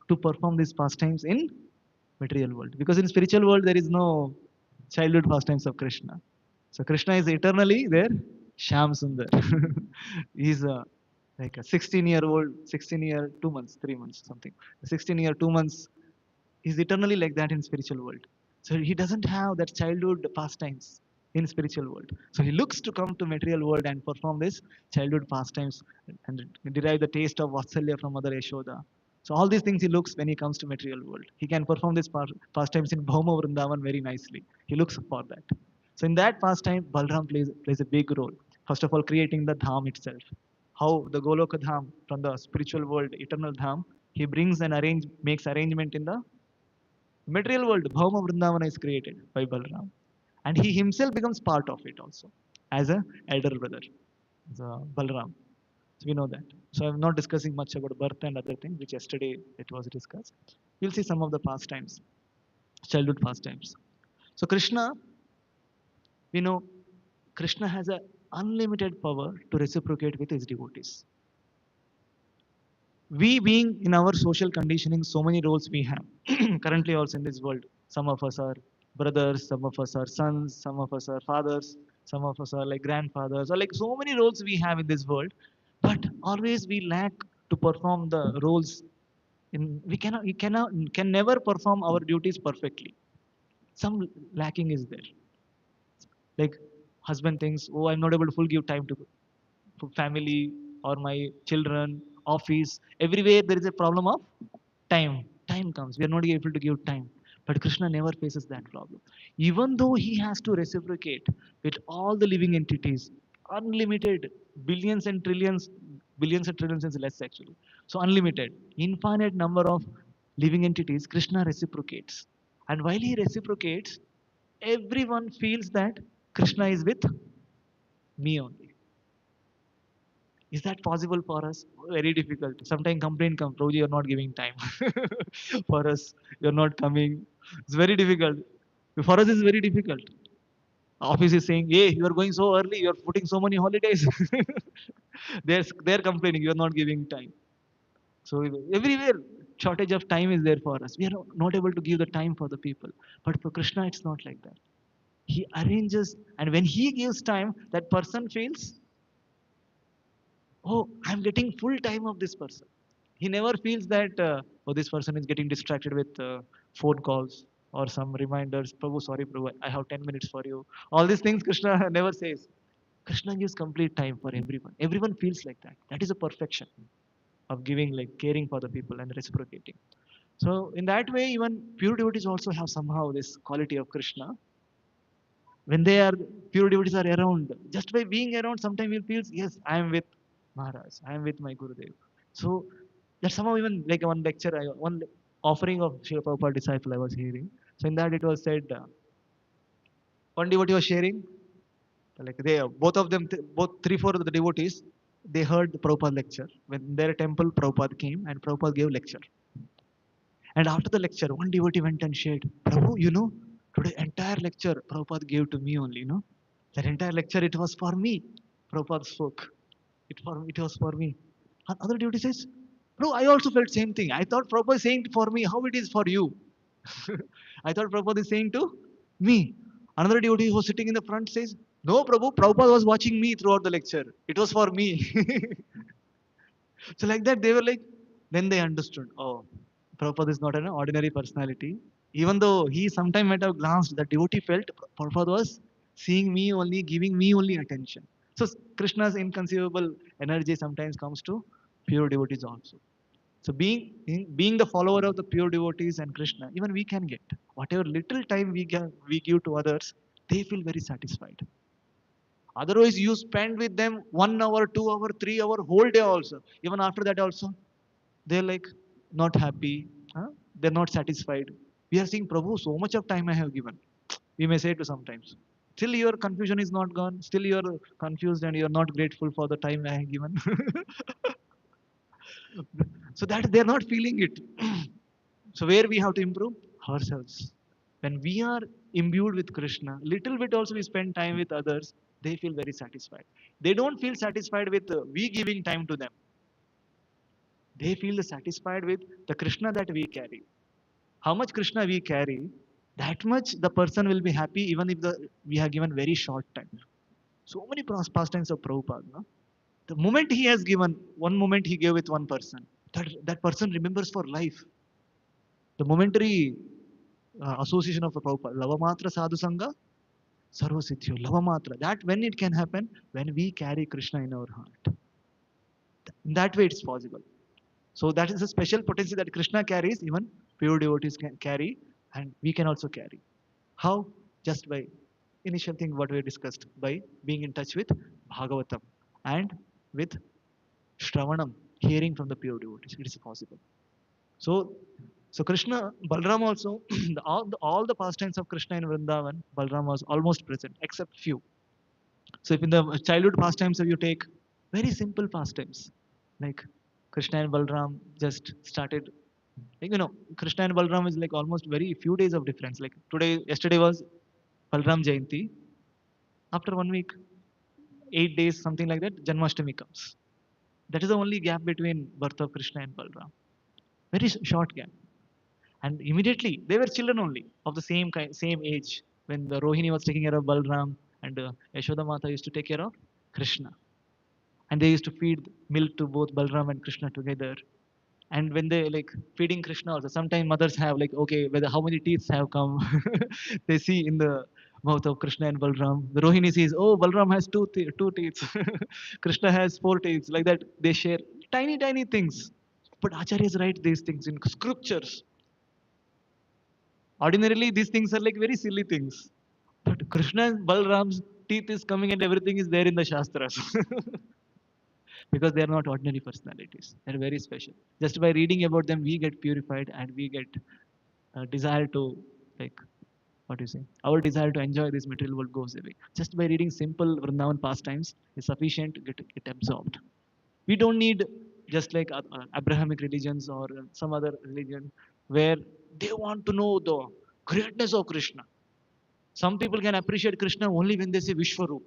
to perform these pastimes in material world. Because in spiritual world, there is no childhood pastimes of Krishna. So Krishna is eternally there, Sham Sundar. He's like a 16-year-old, 16-year, 2 months, 3 months, something. 16-year, 2 months, he's eternally like that in spiritual world. So he doesn't have that childhood pastimes in spiritual world. So he looks to come to material world and perform this childhood pastimes and derive the taste of Vatsalya from Mother Yashoda. So all these things he looks when he comes to material world. He can perform these pastimes in Bhauma Vrindavan very nicely. He looks for that. So in that pastime, Balram plays a big role. First of all, creating the dham itself. How the Goloka dham from the spiritual world, eternal dham, he brings and makes arrangement in the material world. Bhauma Vrindavana is created by Balram. And he himself becomes part of it also as a elder brother, the Balram. So we know that. So I'm not discussing much about birth and other things, which yesterday it was discussed. We'll see some of the pastimes, childhood pastimes. So Krishna, we know Krishna has a unlimited power to reciprocate with his devotees. We being in our social conditioning, so many roles we have currently also in this world. Some of us are brothers, some of us are sons, some of us are fathers, some of us are like grandfathers, or like so many roles we have in this world. But always we lack to perform the roles in we can never perform our duties perfectly. Some lacking is there. Like husband thinks, oh, I'm not able to full give time to family or my children, office, everywhere there is a problem of time. Time comes. We are not able to give time. But Krishna never faces that problem. Even though he has to reciprocate with all the living entities, unlimited, billions and trillions is less actually. So unlimited, infinite number of living entities, Krishna reciprocates. And while he reciprocates, everyone feels that Krishna is with me only. Is that possible for us? Very difficult. Sometimes complaint comes, Prabhuji, you're not giving time for us. You're not coming. It's very difficult. For us, it's very difficult. Office is saying, hey, you are going so early. You're putting so many holidays. They're complaining. You're not giving time. So everywhere, shortage of time is there for us. We are not able to give the time for the people. But for Krishna, it's not like that. He arranges, and when he gives time, that person feels, oh, I'm getting full time of this person. He never feels that, oh, this person is getting distracted with phone calls or some reminders. Prabhu, sorry, Prabhu, I have 10 minutes for you. All these things Krishna never says. Krishna gives complete time for everyone. Everyone feels like that. That is a perfection of giving, like caring for the people and reciprocating. So in that way, even pure devotees also have somehow this quality of Krishna. When they are pure devotees are around, just by being around, sometimes we feel, yes, I am with Maharaj, I am with my Gurudev. So that somehow even like one lecture, one offering of Srila Prabhupada disciple I was hearing. So in that it was said, one devotee was sharing, like they both of them, both three, four of the devotees, they heard the Prabhupada lecture. When their temple, Prabhupada came and Prabhupada gave lecture. And after the lecture, one devotee went and shared, Prabhu, today entire lecture Prabhupada gave to me only, That entire lecture, it was for me. Prabhupada spoke. It was for me. Other devotee says, Bro, I also felt same thing. I thought Prabhupada is saying for me, how it is for you? I thought Prabhupada is saying to me. Another devotee who was sitting in the front says, No, Prabhu, Prabhupada was watching me throughout the lecture. It was for me. So like that, they were like, then they understood. Oh, Prabhupada is not an ordinary personality. Even though he sometime might have glanced, the devotee felt Prabhupada was seeing me only, giving me only attention. So Krishna's inconceivable energy sometimes comes to pure devotees also. So being the follower of the pure devotees and Krishna, even we can get whatever little time we give to others, they feel very satisfied. Otherwise, you spend with them 1 hour, 2 hour, 3 hour, whole day also. Even after that also, they're like not happy. Huh? They're not satisfied. We are seeing Prabhu, so much of time I have given. We may say to sometimes. Still your confusion is not gone. Still you're confused and you're not grateful for the time I have given. So that they're not feeling it. So where we have to improve? Ourselves. When we are imbued with Krishna, little bit also we spend time with others, they feel very satisfied. They don't feel satisfied with we giving time to them. They feel satisfied with the Krishna that we carry. How much Krishna we carry, that much the person will be happy even if we have given very short time. So many pastimes of Prabhupada. No? The moment he has given, one moment he gave with one person, that person remembers for life. The momentary association of the Prabhupada, Lavamatra Sadhu Sangha, Sarvasiddhyo, Lavamatra. That when it can happen, when we carry Krishna in our heart. In that way it's possible. So that is a special potency that Krishna carries, even pure devotees can carry, and we can also carry. How? Just by initial thing what we discussed, by being in touch with Bhagavatam and with Shravanam, hearing from the pure devotees. It is possible. So, so Krishna, Balram also, all the pastimes of Krishna in Vrindavan, Balram was almost present, except few. So if in the childhood pastimes if you take very simple pastimes, like Krishna and Balram just started, like, Krishna and Balram is like almost very few days of difference. Like yesterday was Balram Jayanti. After 1 week, 8 days, something like that, Janmashtami comes. That is the only gap between birth of Krishna and Balram. Very short gap. And immediately they were children only of the same kind, same age. When the Rohini was taking care of Balram and Yashoda Mata used to take care of Krishna. and they used to feed milk to both Balram and Krishna together. And when they like feeding Krishna also, sometimes mothers have like, okay, whether how many teeth have come, they see in the mouth of Krishna and Balram. The Rohini sees, oh, Balram has two teeth, Krishna has four teeth. Like that, they share tiny, tiny things. But acharyas write these things in scriptures. Ordinarily, these things are like very silly things. But Krishna and Balram's teeth is coming and everything is there in the Shastras. Because they are not ordinary personalities. They're very special. Just by reading about them, we get purified and we get desire to, like, what do you say? Our desire to enjoy this material world goes away. Just by reading simple Vrindavan pastimes is sufficient to get absorbed. We don't need just like Abrahamic religions or some other religion where they want to know the greatness of Krishna. Some people can appreciate Krishna only when they say Vishwaroop.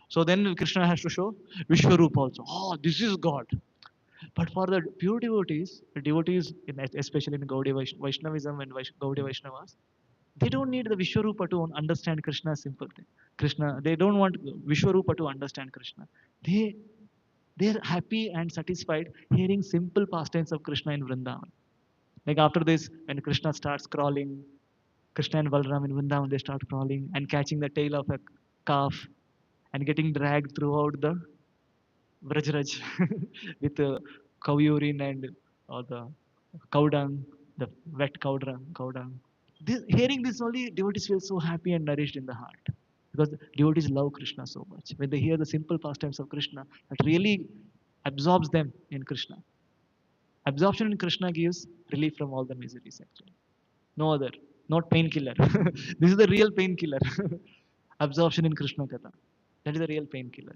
So then Krishna has to show Vishwaroop also. Oh, this is God. But for the pure devotees, especially in Gaudiya Vaishnavism and Gaudiya Vaishnavas, they don't need the Vishwarupa to understand Krishna's simple thing. Krishna, they don't want Vishwarupa to understand Krishna. They they're happy and satisfied hearing simple pastimes of Krishna in Vrindavan. Like after this, when Krishna starts crawling, Krishna and Balram in Vrindavan, they start crawling and catching the tail of a calf and getting dragged throughout the Vrajraj with cow urine and the cow dung, the wet cow dung. Hearing this only, devotees feel so happy and nourished in the heart. Because devotees love Krishna so much. When they hear the simple pastimes of Krishna, that really absorbs them in Krishna. Absorption in Krishna gives relief from all the miseries actually. No other, not painkiller. This is the real painkiller. Absorption in Krishna Katha. That is the real painkiller.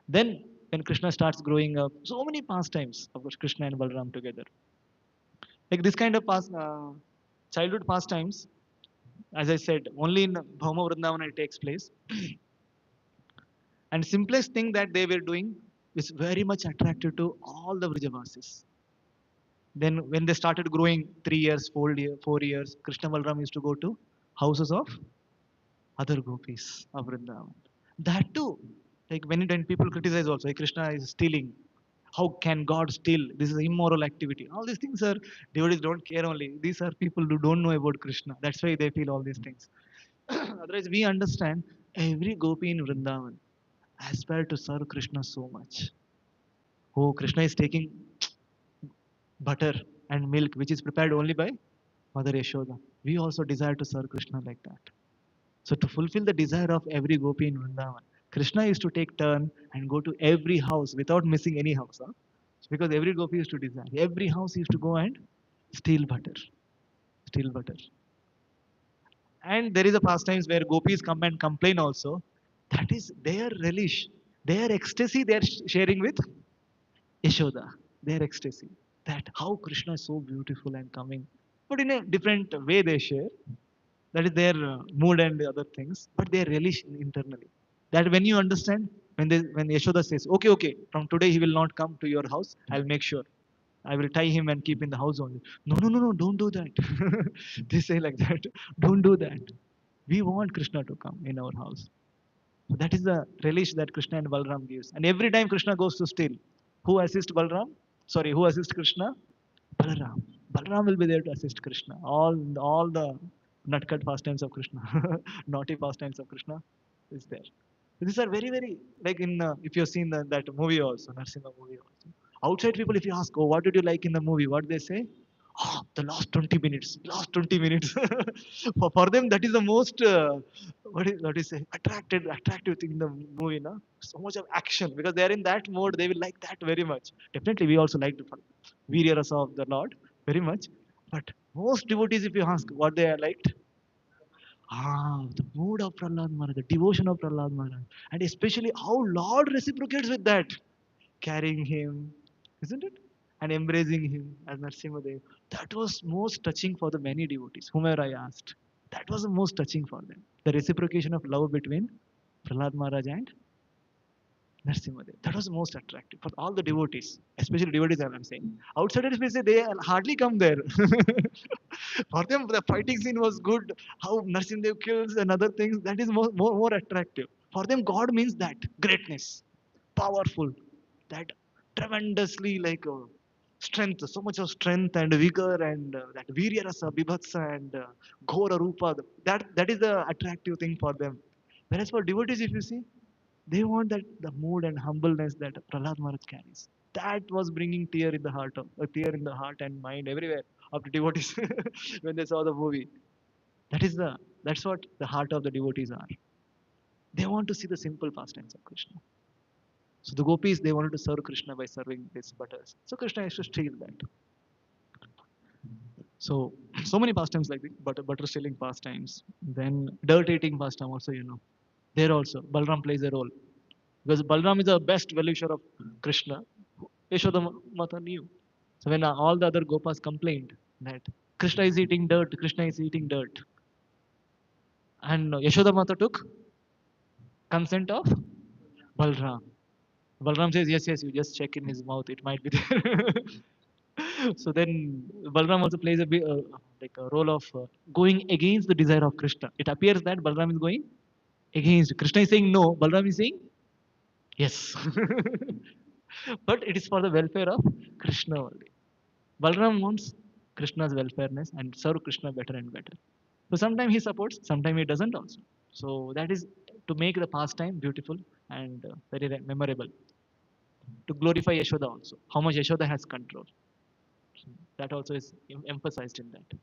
Then, when Krishna starts growing up, so many pastimes, of course, Krishna and Balram together. Like this kind of childhood pastimes, as I said, only in Bhauma Vrindavana it takes place. And simplest thing that they were doing is very much attractive to all the Vrijavasis. Then when they started growing 3 years, 4 years, Krishna Balram used to go to houses of other gopis of Vrindavan. That too, like when people criticize also, like Krishna is stealing. How can God steal? This is immoral activity. All these things are, devotees don't care only. These are people who don't know about Krishna. That's why they feel all these things. Otherwise, we understand every gopi in Vrindavan aspire to serve Krishna so much. Oh, Krishna is taking butter and milk, which is prepared only by Mother Yashoda. We also desire to serve Krishna like that. So to fulfill the desire of every gopi in Vrindavan, Krishna used to take turn and go to every house without missing any house. Huh? Because every gopi used to desire. Every house used to go and steal butter. Steal butter. And there is a pastimes where gopis come and complain also. That is their relish, their ecstasy they are sharing with Yashoda. Their ecstasy. That how Krishna is so beautiful and coming. But in a different way they share. That is their mood and the other things, but they relish internally. That when you understand, when Yashoda says, okay, okay, from today he will not come to your house, I'll make sure. I will tie him and keep in the house only. No, no, no, no, don't do that. They say like that. Don't do that. We want Krishna to come in our house. So that is the relish that Krishna and Balram gives. And every time Krishna goes to steal, who assists Balram? Sorry, who assists Krishna? Balaram. Balaram will be there to assist Krishna. All the nutcut pastimes of Krishna, naughty pastimes of Krishna is there. These are very, very, like in, if you've seen that movie also, Narsimha movie also. Outside people, if you ask, oh, what did you like in the movie? What they say? Oh, the last 20 minutes, last 20 minutes. For them, that is the most, what is say, attractive thing in the movie, no? So much of action, because they are in that mode, they will like that very much. Definitely, we also like the Virya Rasa of the Lord very much. But most devotees, if you ask what they are liked, the mood of Prahlad Maharaj, the devotion of Prahlad Maharaj, and especially how Lord reciprocates with that, carrying him, isn't it? And embracing him as Narsimhadev. That was most touching for the many devotees, whomever I asked. That was the most touching for them. The reciprocation of love between Prahlad Maharaj and Narsimhadev. That was most attractive for all the devotees, especially devotees, I'm saying. Outsiders may say they hardly come there. For them, the fighting scene was good. How Narsimhadev kills and other things, that is more attractive. For them, God means that greatness, powerful. that tremendously strength, so much of strength and vigor and that virya rasa, bibhatsa and ghora rupa. That is the attractive thing for them. Whereas for devotees, if you see, they want that the mood and humbleness that Prahlad Maharaj carries. That was bringing tear in the heart of a tear in the heart and mind everywhere of the devotees when they saw the movie. That is the that's what the heart of the devotees are. They want to see the simple pastimes of Krishna. So the gopis they wanted to serve Krishna by serving these butters. So Krishna used to steal that. So so many pastimes like the butter stealing pastimes. Then dirt eating pastime also, There also Balram plays a role. Because Balram is the best well-wisher of Krishna. Yashoda Mata knew. So when all the other Gopas complained that Krishna is eating dirt, Krishna is eating dirt, and Yashoda Mata took consent of Balram. Balram says, yes, yes, you just check in his mouth, it might be there. So then Balram also plays a role of going against the desire of Krishna. It appears that Balram is going against. Krishna is saying no, Balram is saying yes. But it is for the welfare of Krishna only. Balram wants Krishna's welfareness and serve Krishna better and better. So sometimes he supports, sometimes he doesn't also. So that is to make the pastime beautiful and very memorable. To glorify Yashoda also. How much Yashoda has control. So that also is emphasized in that.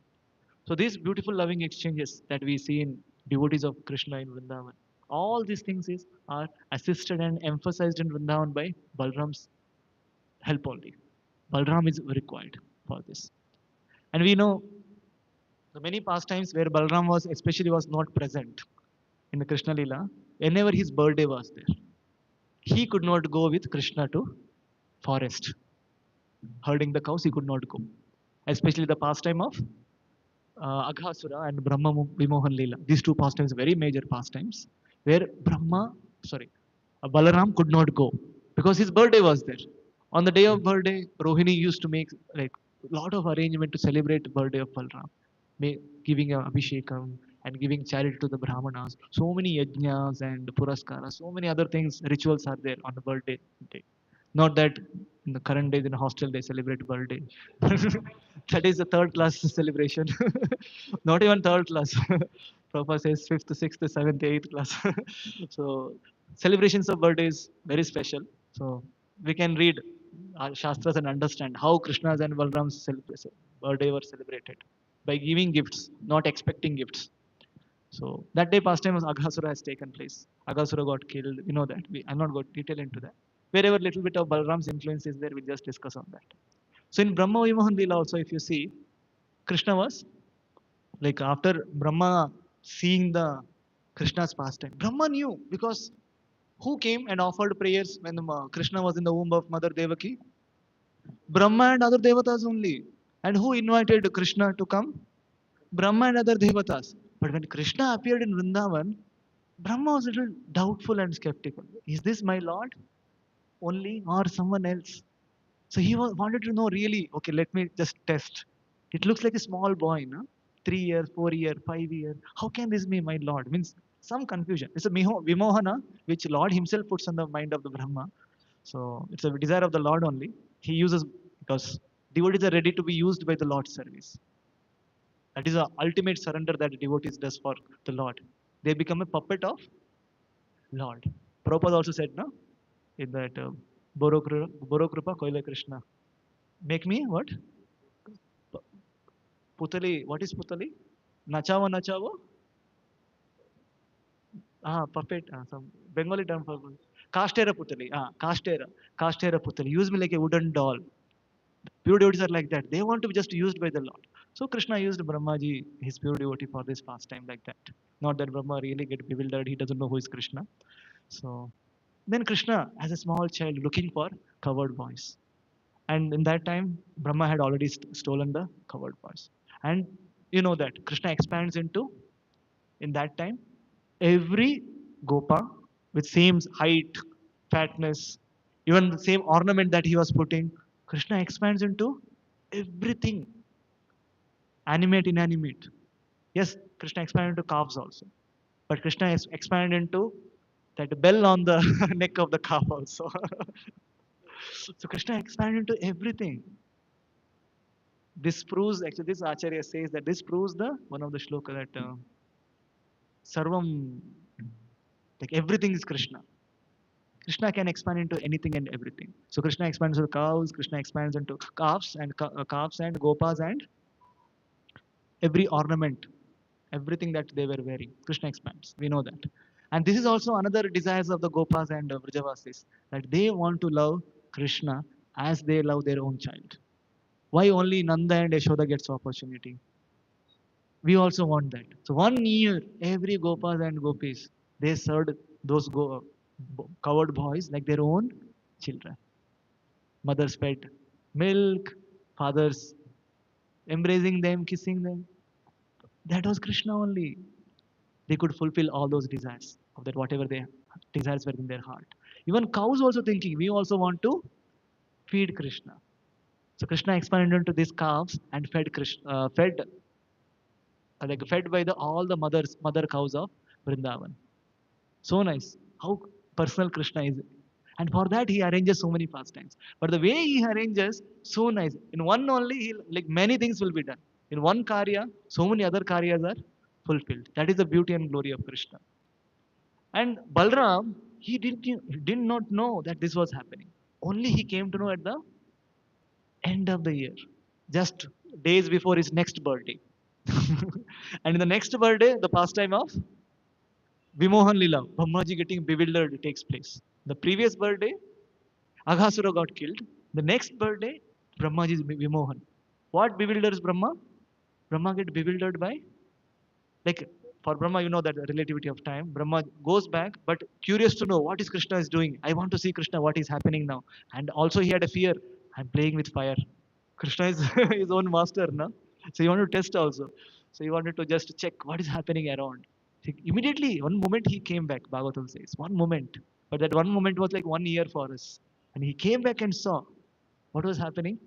So these beautiful loving exchanges that we see in devotees of Krishna in Vrindavan, all these things are assisted and emphasized in Vrindavan by Balram's help only. Balram is required for this. And we know the many pastimes where Balram was especially was not present in the Krishna Lila, whenever his birthday was there, he could not go with Krishna to forest. Herding the cows, he could not go. Especially the pastime of Aghasura and Brahma Vimohan Lila. These two pastimes are very major pastimes where Balaram could not go because his birthday was there. On the day of birthday, Rohini used to make like lot of arrangement to celebrate the birthday of Balaram, giving a Abhishekam and giving charity to the Brahmanas. So many yajnas and puraskaras, so many other things, rituals are there on the birthday day. Not that in the current days in a hostel they celebrate birthday. That is a third class celebration. Not even third class. Prabhupada says fifth, sixth, seventh, eighth class. So celebrations of birthday is very special. So we can read our Shastras and understand how Krishna's and Balram's birthday were celebrated by giving gifts, not expecting gifts. So that day pastime was Aghasura has taken place. Aghasura got killed. We know that. I'm not going to detail into that. Wherever little bit of Balram's influence is there, we'll just discuss on that. So in Brahma Vimohan Leela also, if you see, Krishna was like after Brahma seeing the Krishna's pastime, Brahma knew because who came and offered prayers when Krishna was in the womb of Mother Devaki? Brahma and other devatas only. And who invited Krishna to come? Brahma and other devatas. But when Krishna appeared in Vrindavan, Brahma was a little doubtful and skeptical. Is this my Lord only or someone else? So he wanted to know really, okay, let me just test. It looks like a small boy, no? 3 years, 4 years, 5 years. How can this be my Lord? Means some confusion. It's a vimohana which Lord himself puts on the mind of the Brahma. So it's a desire of the Lord only. He uses because devotees are ready to be used by the Lord's service. That is the ultimate surrender that devotees does for the Lord. They become a puppet of Lord. Prabhupada also said, no, in that Boro Kripa Koila Krishna. Make me what? Putali. What is Putali? Nachavo Nachavo? Puppet. Some Bengali term for Kastera Putali. Kastera. Kastera Putali. Use me like a wooden doll. Pure devotees are like that. They want to be just used by the Lord. So Krishna used Brahmaji, his pure devotee, for this pastime like that. Not that Brahma really get bewildered. He doesn't know who is Krishna. So then Krishna, as a small child, looking for covered boys. And in that time, Brahma had already stolen the covered boys. And you know that Krishna expands into, in that time, every Gopa with same height, fatness, even the same ornament that he was putting, Krishna expands into everything, animate, inanimate. Yes, Krishna expanded into calves also. But Krishna expanded into that bell on the neck of the calf also. So Krishna expanded into everything. This proves, actually, this Acharya says that this proves the one of the shloka that Sarvam, like everything is Krishna. Krishna can expand into anything and everything. So Krishna expands into cows, Krishna expands into calves and gopas and every ornament, everything that they were wearing. Krishna expands. We know that. And this is also another desires of the gopas and Vrajavasis, that they want to love Krishna as they love their own child. Why only Nanda and Yashoda gets opportunity? We also want that. So 1 year, every gopas and gopis, they served those covered boys like their own children. Mothers fed milk, fathers embracing them, kissing them. That was Krishna only. They could fulfill all those desires of that whatever their desires were in their heart. Even cows also thinking, we also want to feed Krishna. So Krishna expanded into these calves and fed by the all the mother cows of Vrindavan. So nice. How personal Krishna is. And for that he arranges so many pastimes. But the way he arranges, so nice. In one only, like many things will be done. In one karya, so many other karyas are fulfilled. That is the beauty and glory of Krishna. And Balram, he did not know that this was happening. Only he came to know at the end of the year, just days before his next birthday. And in the next birthday, the pastime of Vimohan Lila, Brahmaji getting bewildered takes place. The previous birthday, Aghasura got killed. The next birthday, Brahmaji's Vimohan. What bewilders Brahma? Brahma get bewildered by, like for Brahma, you know that the relativity of time. Brahma goes back, but curious to know what is Krishna is doing. I want to see Krishna, what is happening now. And also he had a fear. I'm playing with fire. Krishna is his own master, no? So he wanted to test also. So he wanted to just check what is happening around. Immediately, one moment he came back, Bhagavatam says. One moment. But that one moment was like 1 year for us. And he came back and saw what was happening.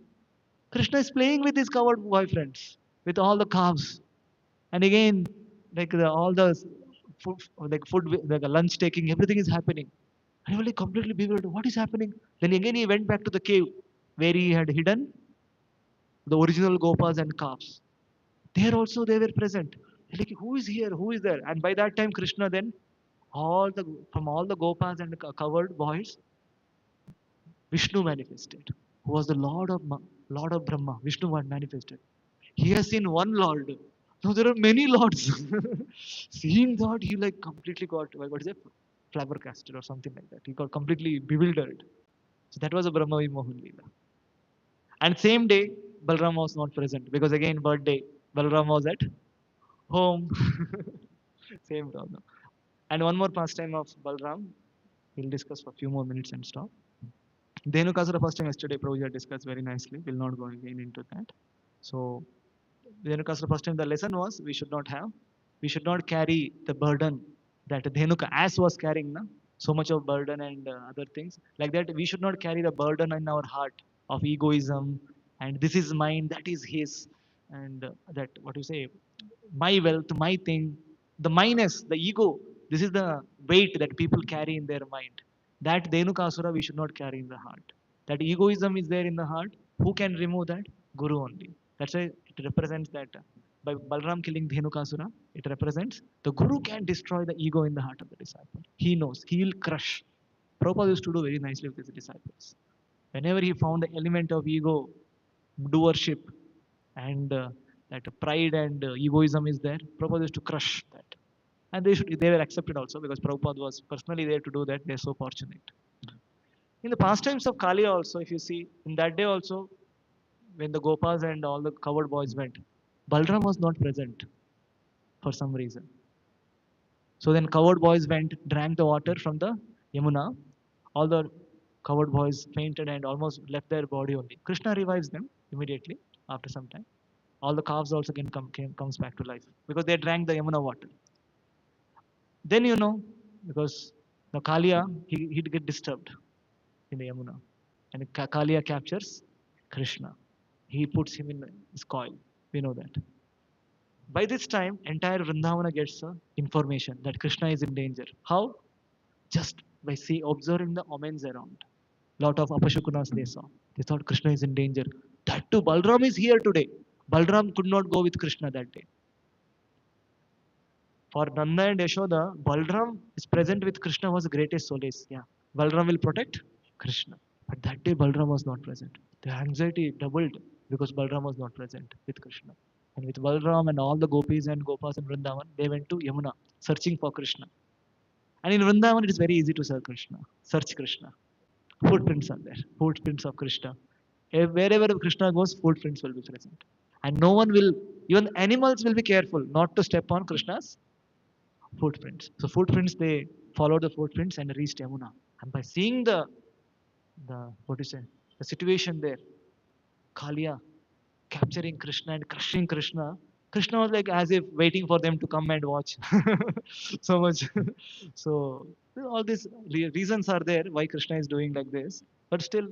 Krishna is playing with his coward boyfriends, with all the calves. And again, like all the food, like a lunch taking, everything is happening. And he was like completely bewildered. What is happening? Then again he went back to the cave where he had hidden the original gopas and calves. There also they were present. They're like, who is here? Who is there? And by that time, Krishna then, all the gopas and the covered boys, Vishnu manifested, who was the Lord of Brahma. Vishnu was manifested. He has seen one Lord. Now there are many lords. Seeing that, he like completely got, what is it? Flabbergasted or something like that. He got completely bewildered. So that was a Brahma Vimohan Leela. And same day, Balram was not present because again birthday, Balram was at home. Same problem. And one more pastime of Balram, we'll discuss for a few more minutes and stop. Dhenukasura pastime yesterday, Prabhuji had discussed very nicely. We'll not go again into that. So Dhenukasura pastime, the lesson was we should not carry the burden that Dhenuka as was carrying, na? So much of burden and other things. Like that, we should not carry the burden in our heart of egoism and this is mine, that is his, and that, what you say, my wealth, my thing, the minus, the ego. This is the weight that people carry in their mind. That Dhenukasura we should not carry in the heart. That egoism is there in the heart. Who can remove that? Guru only. That's why it represents that by Balram killing Dhenukasura, it represents the Guru can destroy the ego in the heart of the disciple. He knows. He will crush. Prabhupada used to do very nicely with his disciples. Whenever he found the element of ego, doership, and that pride and egoism is there, Prabhupada used to crush that. And they were accepted also because Prabhupada was personally there to do that. They're so fortunate. In the pastimes of Kali also, if you see, in that day also, when the Gopas and all the covered boys went, Balram was not present for some reason. So then covered boys went, drank the water from the Yamuna. All the covered boys fainted and almost left their body only. Krishna revives them immediately after some time. All the calves also comes back to life because they drank the Yamuna water. Then because the Kalia, he'd get disturbed in the Yamuna. And Kalia captures Krishna. He puts him in his coil. We know that. By this time, entire Vrindavana gets information that Krishna is in danger. How? Just by observing the omens around. Lot of Apashukunas they saw. They thought Krishna is in danger. That too, Balram is here today. Balram could not go with Krishna that day. For Nanda and Yashoda, Balram is present with Krishna was the greatest solace. Yeah, Balram will protect Krishna. But that day Balram was not present. The anxiety doubled because Balram was not present with Krishna. And with Balram and all the gopis and gopas in Vrindavan, they went to Yamuna searching for Krishna. And in Vrindavan, it is very easy to search Krishna. Search Krishna. Footprints are there. Footprints of Krishna. Wherever Krishna goes, footprints will be present. And no one will, even animals will be careful not to step on Krishna's footprints. So footprints, they followed the footprints and reached Yamuna. And by seeing the what do you say, the situation there, Kalia capturing Krishna and crushing Krishna, Krishna was like as if waiting for them to come and watch. So much. So all these reasons are there why Krishna is doing like this. But still,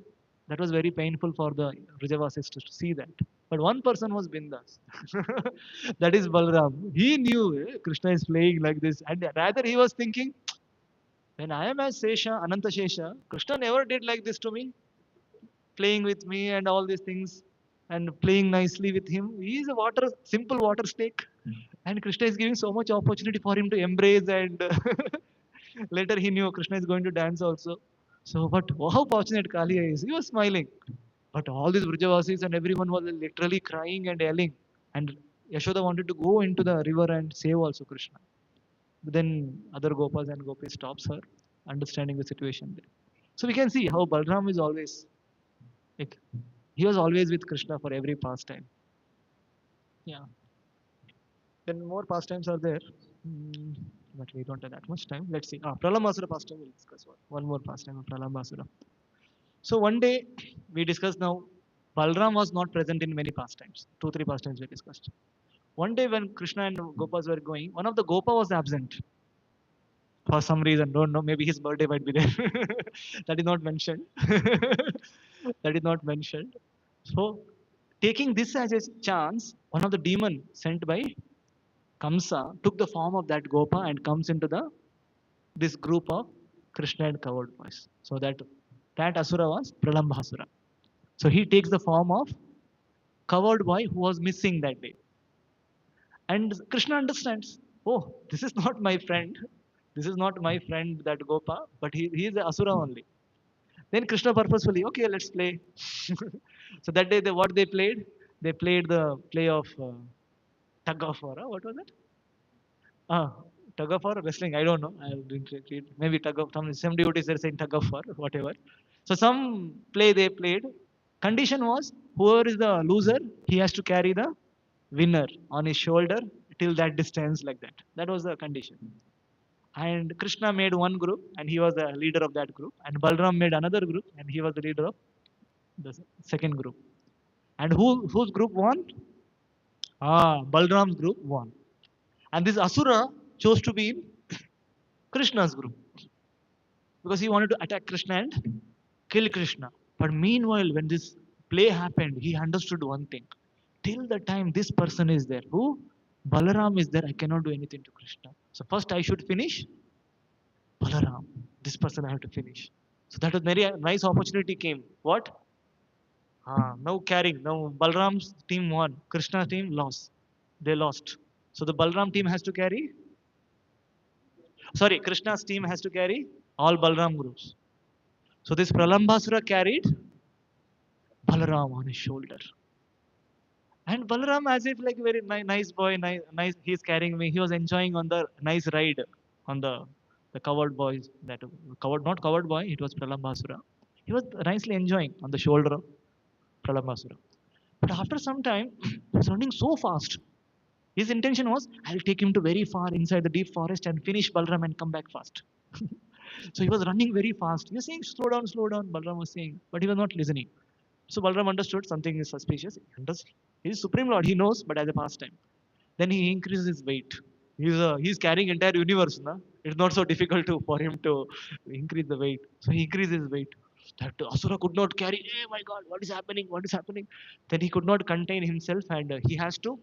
that was very painful for the Vrijavasis to see that. But one person was Bindas. That is Balram. He knew Krishna is playing like this. And rather he was thinking, when I am as Sesha, Ananta Shesha, Krishna never did like this to me, playing with me and all these things and playing nicely with him. He is a simple water snake. And Krishna is giving so much opportunity for him to embrace and later he knew Krishna is going to dance also. So, but how fortunate Kalia is. He was smiling. But all these Vrajavasis and everyone was literally crying and yelling. And Yashoda wanted to go into the river and save also Krishna. But then other Gopas and Gopis stops her, understanding the situation there. So we can see how Balram is always like he was always with Krishna for every pastime. Yeah. Then more pastimes are there. Mm, but we don't have that much time. Let's see. Pralambasura pastime we'll discuss one more pastime of Pralambasura. So one day we discussed now Balram was not present in many pastimes. Two, three pastimes we discussed. One day when Krishna and Gopas were going, one of the Gopa was absent for some reason. Don't know. Maybe his birthday might be there. That is not mentioned. That is not mentioned. So taking this as a chance, one of the demon sent by Kamsa took the form of that Gopa and comes into the this group of Krishna and covered boys. So that Asura was Pralambasura. So he takes the form of covered boy who was missing that day. And Krishna understands, oh, this is not my friend. This is not my friend, that Gopa, but he is the Asura only. Then Krishna purposefully, okay, let's play. So that day, what they played? They played the play of tug of war. What was it? Ah, tug of war, wrestling. I don't know. I didn't read. Maybe tug of some devotees are saying tug of war, whatever. So some play they played. Condition was whoever is the loser, he has to carry the winner on his shoulder till that distance, like that. That was the condition. And Krishna made one group, and he was the leader of that group. And Balram made another group, and he was the leader of the second group. And whose group won? Balram's group won. And this Asura chose to be in Krishna's group because he wanted to attack Krishna and kill Krishna. But meanwhile, when this play happened, he understood one thing. Till the time this person is there, who? Balaram is there, I cannot do anything to Krishna. So first I should finish Balaram. This person I have to finish. So that was very nice opportunity came. What? Now carrying. Now Balram's team won. Krishna's team lost. They lost. So the Balram team has to carry. Sorry, Krishna's team has to carry all Balram groups. So this Pralambasura carried Balaram on his shoulder. And Balaram, as if like very nice boy, nice, he's carrying me. He was enjoying on the nice ride on the covered boys. That covered, not covered boy. It was Pralambasura. He was nicely enjoying on the shoulder of Pralambasura. But after some time, he was running so fast. His intention was, I'll take him to very far inside the deep forest and finish Balram and come back fast. So he was running very fast. He was saying, slow down, Balram was saying, but he was not listening. So Balram understood something is suspicious. He is Supreme Lord, he knows, but as a pastime. Then he increases his weight. He's carrying entire universe. Na? It's not so difficult for him to increase the weight. So he increases his weight. That Asura could not carry. Hey, my God, what is happening? What is happening? Then he could not contain himself and he has to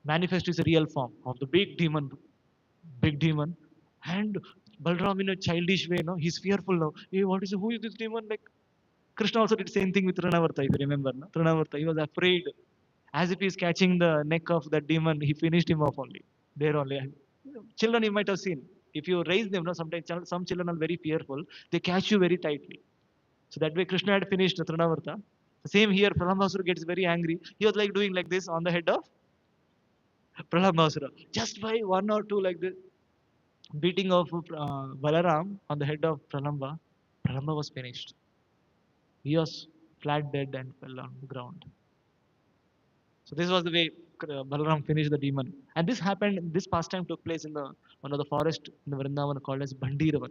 manifest his real form of the big demon. And Balram in a childish way, no, he's fearful now. Hey, what is who is this demon? Like Krishna also did same thing with Trinavarta, if you remember. No? Trinavarta, he was afraid. As if he's catching the neck of that demon, he finished him off only. There only. Children you might have seen. If you raise them, no, sometimes some children are very fearful. They catch you very tightly. So that way Krishna had finished Trinavarta. Same here, Pralambasura gets very angry. He was like doing like this on the head of Pralambasura. Just by one or two like this beating of Balaram on the head of Pralamba, Pralamba was finished. He was flat dead and fell on the ground. So this was the way Balaram finished the demon. And this happened, this pastime took place in the one of the forest in the Vrindavan called as Bandiravan.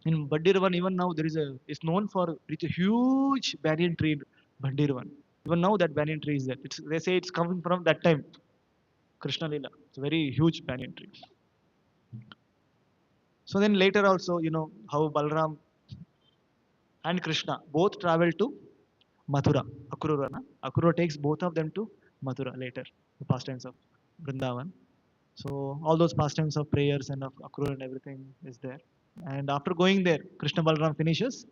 In Bandiravan, even now there is it's known for it's a huge banyan tree in Bandiravan. Even now that banyan tree is there. They say it's coming from that time, Krishna Lila. It's a very huge banyan tree. So then later also, how Balram and Krishna both travel to Mathura, Akrura. Akrura takes both of them to Mathura later, the pastimes of Vrindavan. So all those pastimes of prayers and of Akrura and everything is there. And after going there, Krishna Balram finishes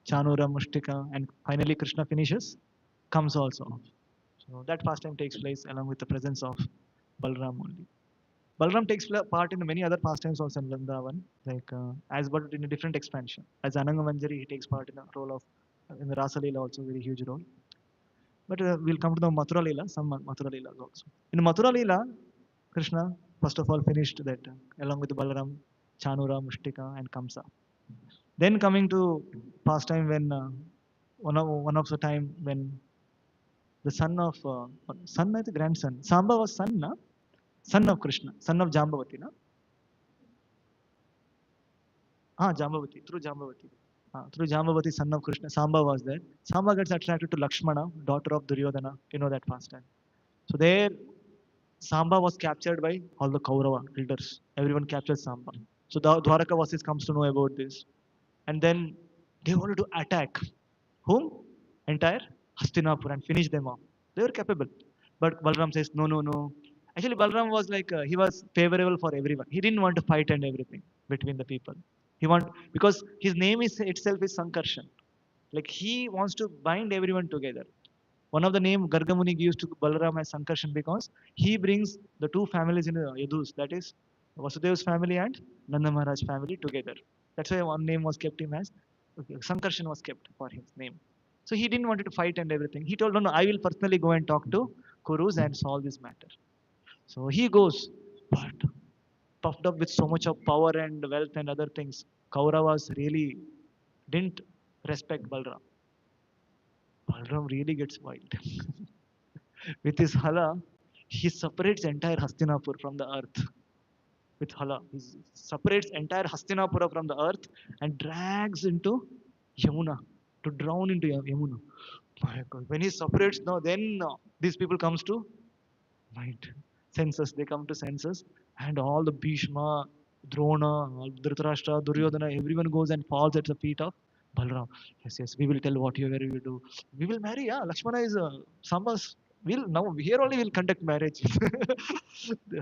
Chanura, Mushtika, and finally Krishna finishes, comes also. So that pastime takes place along with the presence of Balram only. Balram takes part in many other pastimes also in Vrindavan, like as but in a different expansion. As Ananga Manjari, he takes part in the role of in the Rasa Leela also very huge role. But we'll come to the Mathura Leela, some Mathura Leelas also. In Mathura Leela, Krishna first of all finished that along with Balaram, Chanura, Mushtika, and Kamsa. Then coming to pastime when one of the time when the son of son, I think grandson, Samba was son, na? Son of Krishna, son of Jambavati, na? Ah, Jambavati, through Jambavati. Through Jambavati, son of Krishna, Samba was there. Samba gets attracted to Lakshmana, daughter of Duryodhana. You know that pastime. So there, Samba was captured by all the Kaurava elders. Everyone captured Samba. So the Dwaraka comes to know about this. And then they wanted to attack whom? Entire Hastinapur and finish them off. They were capable. But Balram says, no, no, no. Actually, Balram was like, he was favorable for everyone. He didn't want to fight and everything between the people. Because his name is itself is Sankarshan. Like he wants to bind everyone together. One of the name Gargamuni gives to Balaram as Sankarshan because he brings the two families in Yadus, that is Vasudev's family and Nanda Maharaj family together. That's why one name was kept him as Sankarshan was kept for his name. So he didn't want to fight and everything. He told, no, no, I will personally go and talk to Kurus and solve this matter. So he goes, but puffed up with so much of power and wealth and other things, Kauravas really didn't respect Balram. Balram really gets wild. With his hala, he separates entire Hastinapur from the earth. With hala, he separates entire Hastinapura from the earth and drags into Yamuna to drown into Yamuna. My God. When he separates, now then these people comes to mind. Senses, they come to senses, and all the Bhishma, Drona, all Dhritarashtra, Duryodhana, everyone goes and falls at the feet of Balram. Yes, yes, we will tell what you will do. We will marry. Yeah, Lakshmana is Sambas. We'll now here only we'll conduct marriage.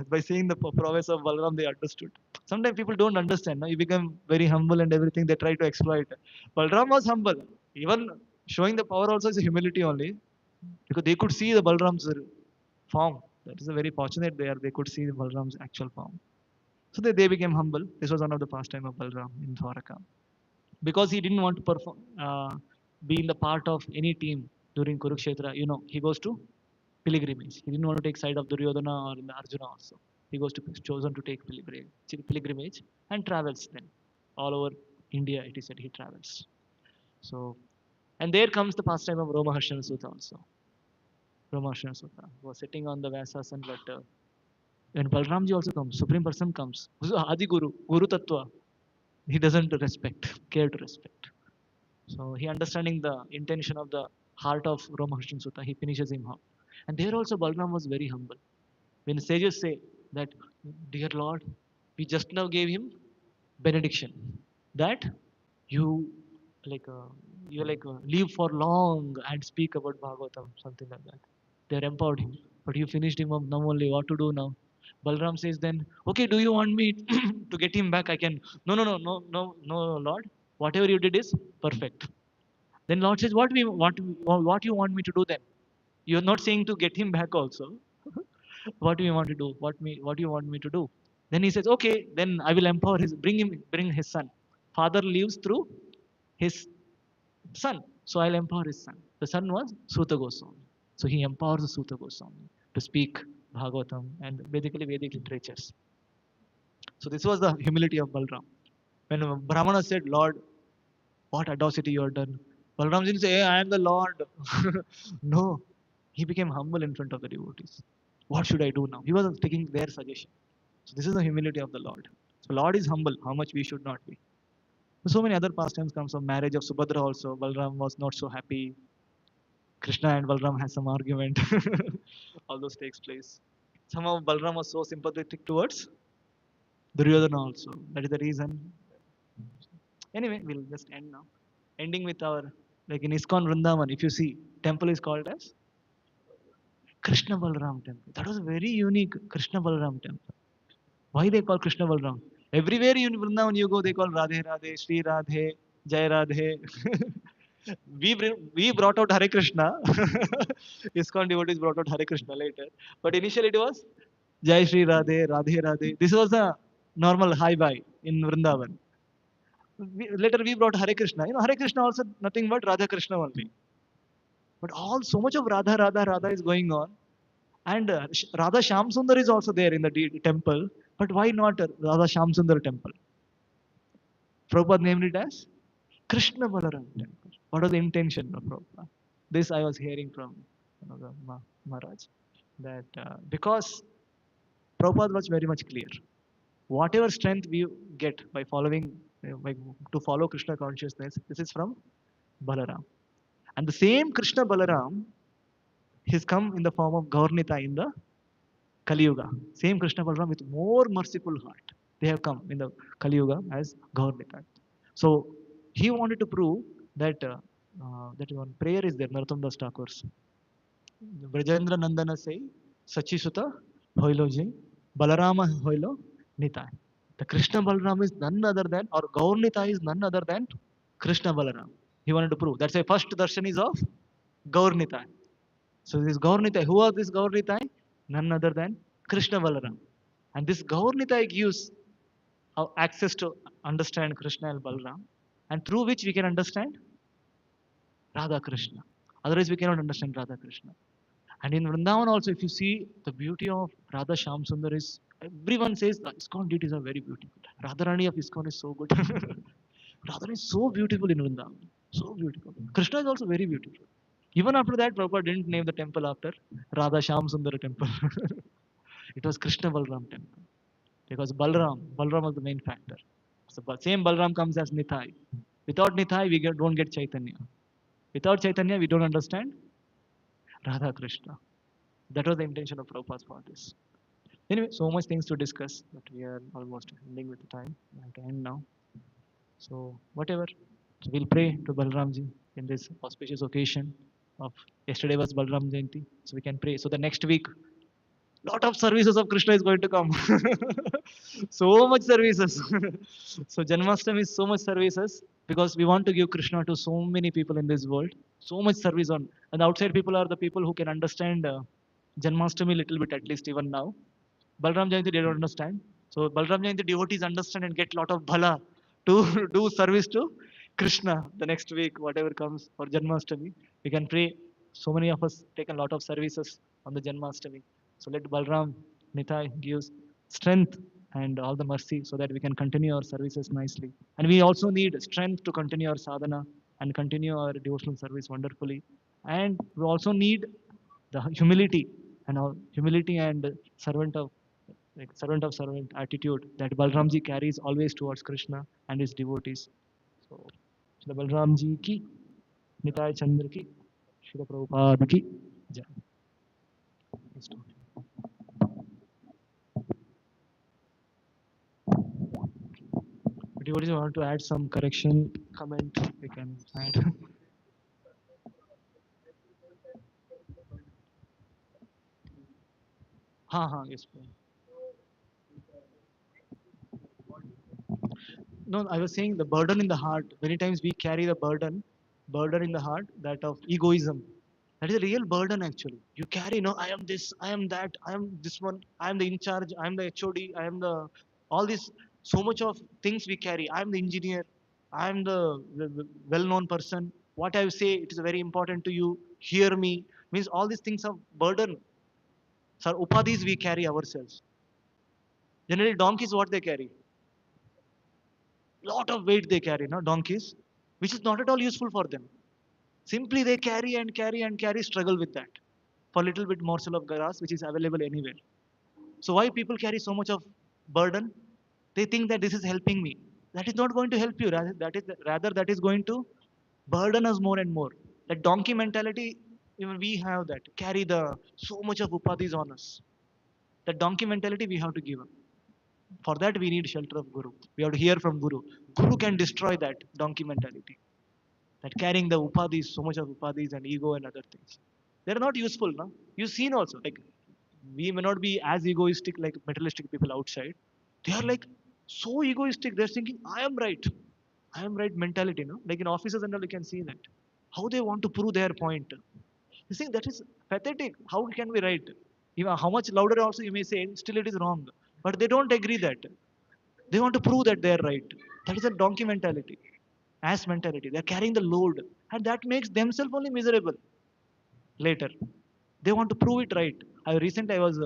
By saying the prowess of Balram, they understood. Sometimes people don't understand. No? You become very humble and everything. They try to exploit. Balram was humble. Even showing the power also is a humility only, because they could see the Balram's form. That is a very fortunate there. They could see Balram's actual form. So they became humble. This was one of the pastime of Balram in Dwaraka. Because he didn't want to be in the part of any team during Kurukshetra, he goes to pilgrimage. He didn't want to take side of Duryodhana or Arjuna also. He goes to chosen to take pilgrimage and travels then. All over India, it is said he travels. So, and there comes the pastime of Romaharshan Sutta also. Romaharshan Sutta was sitting on the Vyasasan, but when Balramji also comes, Supreme Person comes, who's Adi Guru, Guru Tattva, he doesn't care to respect. So he understanding the intention of the heart of Romaharshan Sutta, he finishes him off. And there also Balram was very humble. When sages say that, dear Lord, we just now gave him benediction that you live for long and speak about Bhagavatam, something like that. They empowered him, but you finished him up now only. What to do now? Balram says then, okay, do you want me to get him back? I can. No, no, no, no, no, no, Lord. Whatever you did is perfect. Then Lord says, what you want me to do then? You're not saying to get him back also. What do you want to do? What do you want me to do? Then he says, okay, then I will empower bring his son. Father lives through his son. So I'll empower his son. The son was Suta Goswami. So he empowers Suta Goswami to speak Bhagavatam and basically Vedic literatures. So this was the humility of Balram. When Brahmana said, Lord, what audacity you have done. Balram didn't say, hey, I am the Lord. No. He became humble in front of the devotees. What should I do now? He was taking their suggestion. So this is the humility of the Lord. So Lord is humble, how much we should not be. So many other pastimes comes from marriage of Subhadra also. Balram was not so happy. Krishna and Balram has some argument. All those takes place. Somehow Balram was so sympathetic towards Duryodhana also. That is the reason. Anyway, we'll just end now. Ending with our, like in ISKCON Vrindavan, if you see, temple is called as Krishna Balram temple. That was a very unique Krishna Balram temple. Why they call Krishna Balram? Everywhere in Vrindavan you go, they call Radhe Radhe, Shri Radhe, Jai Radhe. We brought out Hare Krishna. ISKCON devotees brought out Hare Krishna later. But initially it was Jai Shri Radhe, Radhe Radhe. This was a normal hi bye in Vrindavan. Later we brought Hare Krishna. You know, Hare Krishna also nothing but Radha Krishna only. But all so much of Radha Radha Radha is going on. And Radha Shyam Sundar is also there in the temple. But why not Radha Shyam Sundar temple? Prabhupada named it as Krishna Balaram temple. What was the intention of Prabhupada? This I was hearing from the Maharaj. That because Prabhupada was very much clear. Whatever strength we get by to follow Krishna consciousness, this is from Balaram. And the same Krishna Balaram has come in the form of Gaurnita in the Kali Yuga. Same Krishna Balaram with more merciful heart. They have come in the Kali Yuga as Gaurnita. So he wanted to prove that that one prayer is there, Narottam Das Thakur's. Brajendra Nandana say, Sachi Suta Hoilo Jai, Balarama Hoilo Nitai. The Krishna Balaram is none other than, or Gaurnita is none other than Krishna Balaram. He wanted to prove. That's why first darshan is of Gaurnita. So this Gaurnita, who are this Gaurnita? None other than Krishna Balaram. And this Gaurnita gives access to understand Krishna and Balaram, and through which we can understand Radha Krishna. Otherwise, we cannot understand Radha Krishna. And in Vrindavan also, if you see the beauty of Radha Shyam Sundar is, everyone says the ISKCON deities are very beautiful. Radharani of ISKCON is so good. Radharani is so beautiful in Vrindavan. So beautiful. Krishna is also very beautiful. Even after that, Prabhupada didn't name the temple after Radha Shyam Sundar temple. It was Krishna Balram temple. Because Balram was the main factor. So same Balram comes as Nithai. Without Nithai, don't get Chaitanya. Without Chaitanya, we don't understand Radha Krishna. That was the intention of Prabhupada for this. Anyway, so much things to discuss, but we are almost ending with the time. We have to end now. So whatever. So we'll pray to Balramji in this auspicious occasion of yesterday was Balram Jayanti. So we can pray. So the next week, lot of services of Krishna is going to come. So much services. So Janmashtami is so much services because we want to give Krishna to so many people in this world. So much service on, and outside people are the people who can understand Janmashtami little bit at least even now. Balram Jayanti they don't understand. So Balram Jayanti devotees understand and get lot of bhala to do service to Krishna the next week, whatever comes for Janmashtami. We can pray. So many of us take a lot of services on the Janmashtami. So let Balram Nitai gives strength and all the mercy so that we can continue our services nicely. And we also need strength to continue our sadhana and continue our devotional service wonderfully. And we also need the humility and servant attitude that Balramji carries always towards Krishna and his devotees. So, Shri Balramji ki, Nitai Chandra ki, Shri Prabhupada ki, Jai. Devotees want to add some correction, comment, we can add. हाँ हाँ yes. No, I was saying the burden in the heart. Many times we carry the burden in the heart, that of egoism. That is a real burden actually. You carry, no, I am this, I am that, I am this one, I am the in charge, I am the HOD, I am the all this, so much of things we carry. I am the engineer, I am the well-known person. What I say, it is very important to you. Hear me. Means all these things are burden. So upadhis we carry ourselves. Generally, donkeys what they carry? Lot of weight they carry, no donkeys, which is not at all useful for them. Simply they carry and carry and carry, struggle with that for little bit morsel of grass which is available anywhere. So why people carry so much of burden? They think that this is helping me. That is not going to help you. Rather that is going to burden us more and more. That donkey mentality, even we have that. Carry the so much of upadhis on us. That donkey mentality we have to give up. For that we need shelter of Guru. We have to hear from Guru. Guru can destroy that donkey mentality. That carrying the upadhis, so much of upadhis and ego and other things. They're not useful, no? You've seen also, like we may not be as egoistic like materialistic people outside. They are like so egoistic. They're thinking, I am right. I am right mentality, no? Like in offices and all, you can see that. How they want to prove their point. You think that is pathetic. How can we right? Even how much louder also you may say, still it is wrong. But they don't agree that. They want to prove that they are right. That is a donkey mentality, ass mentality. They are carrying the load, and that makes themselves only miserable later. They want to prove it right. I was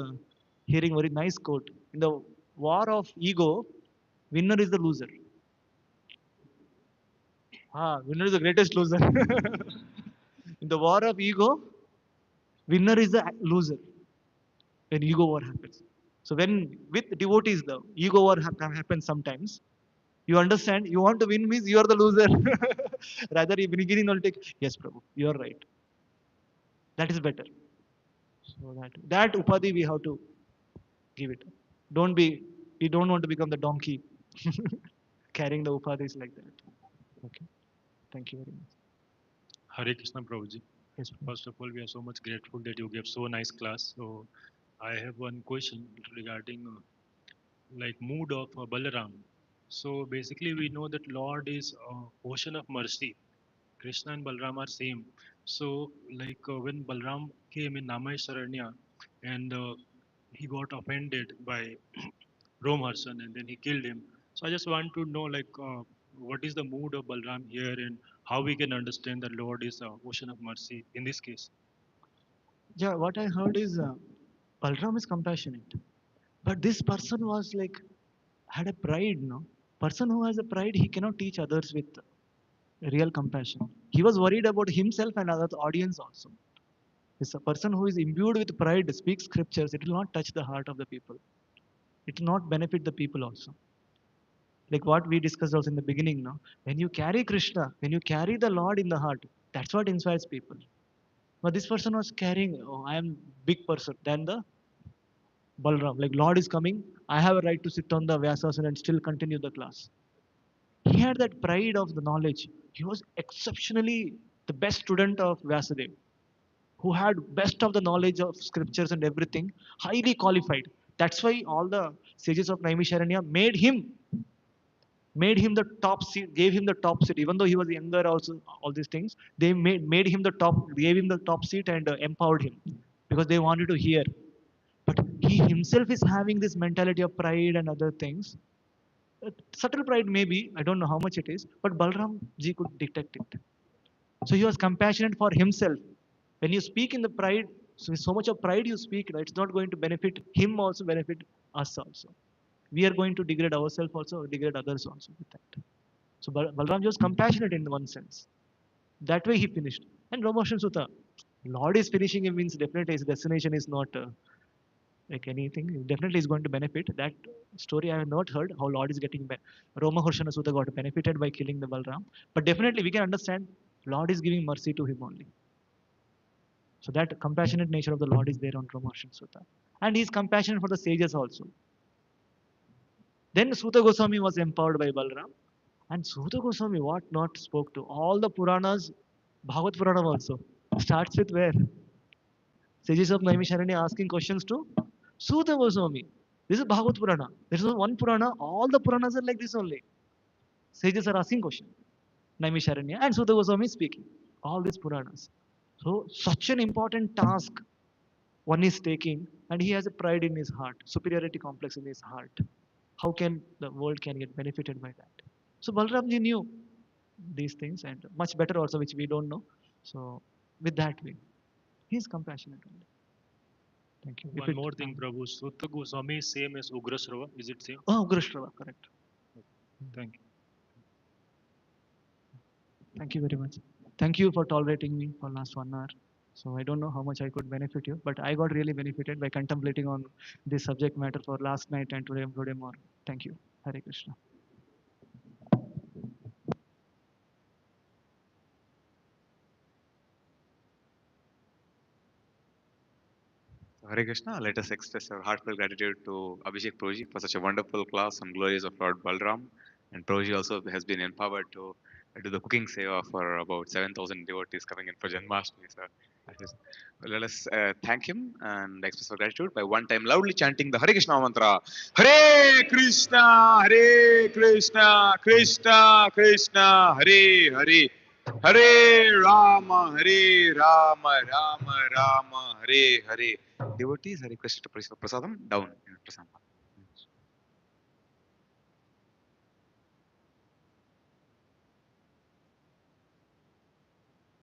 hearing very nice quote. In the war of ego, winner is the loser. Winner is the greatest loser. In the war of ego, winner is the loser when ego war happens. So when with devotees, the ego war happens sometimes. You understand? You want to win means you are the loser. Rather, you beginning will take, yes, Prabhu, you are right. That is better. So that upadhi we have to give it. Don't be. We don't want to become the donkey carrying the upadhis like that. Okay. Thank you very much. Hare Krishna Prabhuji. Yes, Prabhu. First of all, we are so much grateful that you gave so nice class. So I have one question regarding like mood of Balaram. So basically, we know that Lord is ocean of mercy. Krishna and Balram are same. So like when Balram came in Namai Saranya and he got offended by Romharsan and then he killed him. So I just want to know like what is the mood of Balram here and how we can understand that Lord is ocean of mercy in this case. Yeah, what I heard is Balram is compassionate, but this person was like had a pride. No, person who has a pride, he cannot teach others with real compassion. He was worried about himself and other audience also. It's a person who is imbued with pride, speaks scriptures. It will not touch the heart of the people. It will not benefit the people also. Like what we discussed also in the beginning, no? When you carry Krishna, when you carry the Lord in the heart, that's what inspires people. But this person was carrying, oh, I am big person than the Balram. Like Lord is coming, I have a right to sit on the Vyasasana and still continue the class. He had that pride of the knowledge. He was exceptionally the best student of Vyasadeva, who had best of the knowledge of scriptures and everything, highly qualified. That's why all the sages of Naimisharanya made him the top seat, gave him the top seat, even though he was younger. Also, all these things they made him the top, gave him the top seat and empowered him because they wanted to hear. But he himself is having this mentality of pride and other things. Subtle pride, maybe I don't know how much it is, but Balram ji could detect it. So he was compassionate for himself. When you speak in the pride, so much of pride you speak, it's not going to benefit him also, benefit us also. We are going to degrade ourselves also, degrade others also with that. So Balram was compassionate in one sense. That way he finished. And Ramashan Sutta, Lord is finishing him means definitely his destination is not like anything. Definitely is going to benefit. That story I have not heard how Lord is getting Roma Harshana Sutta got benefited by killing the Balram. But definitely we can understand Lord is giving mercy to him only. So that compassionate nature of the Lord is there on Ramashan Sutta. And he is compassionate for the sages also. Then Suta Goswami was empowered by Balram. And Suta Goswami, what not spoke to? All the Puranas, Bhagavad Purana also, starts with where? Sages of Naimisharanya asking questions to Suta Goswami. This is Bhagavad Purana. There is no one Purana. All the Puranas are like this only. Sages are asking question. Naimisharanya and Sutta Goswami speaking. All these Puranas. So such an important task one is taking, and he has a pride in his heart, superiority complex in his heart. How can the world can get benefited by that? So Balramji knew these things and much better also, which we don't know. So with that way, he's compassionate only. Thank you. If One it, more thing, Prabhu. Sutta Goswami is same as Ugrasrava. Is it same? oh, Grushrava, correct. Thank you. Thank you very much. Thank you for tolerating me for last 1 hour. So I don't know how much I could benefit you, but I got really benefited by contemplating on this subject matter for last night and today morning. Thank you. Hare Krishna. Hare Krishna, let us express our heartfelt gratitude to Abhishek Pr for such a wonderful class on glories of Lord Balram. And Prabhuji also has been empowered to do the cooking seva for about 7,000 devotees coming in for Janmashtami. So let us thank him and express our gratitude by one time loudly chanting the Hare Krishna mantra. Hare Krishna, Hare Krishna, Krishna Krishna, Hare Hare. Hare Rama, Hare Rama, Rama Rama, Hare Hare. Devotees are requested to prasadam down in Prasadam.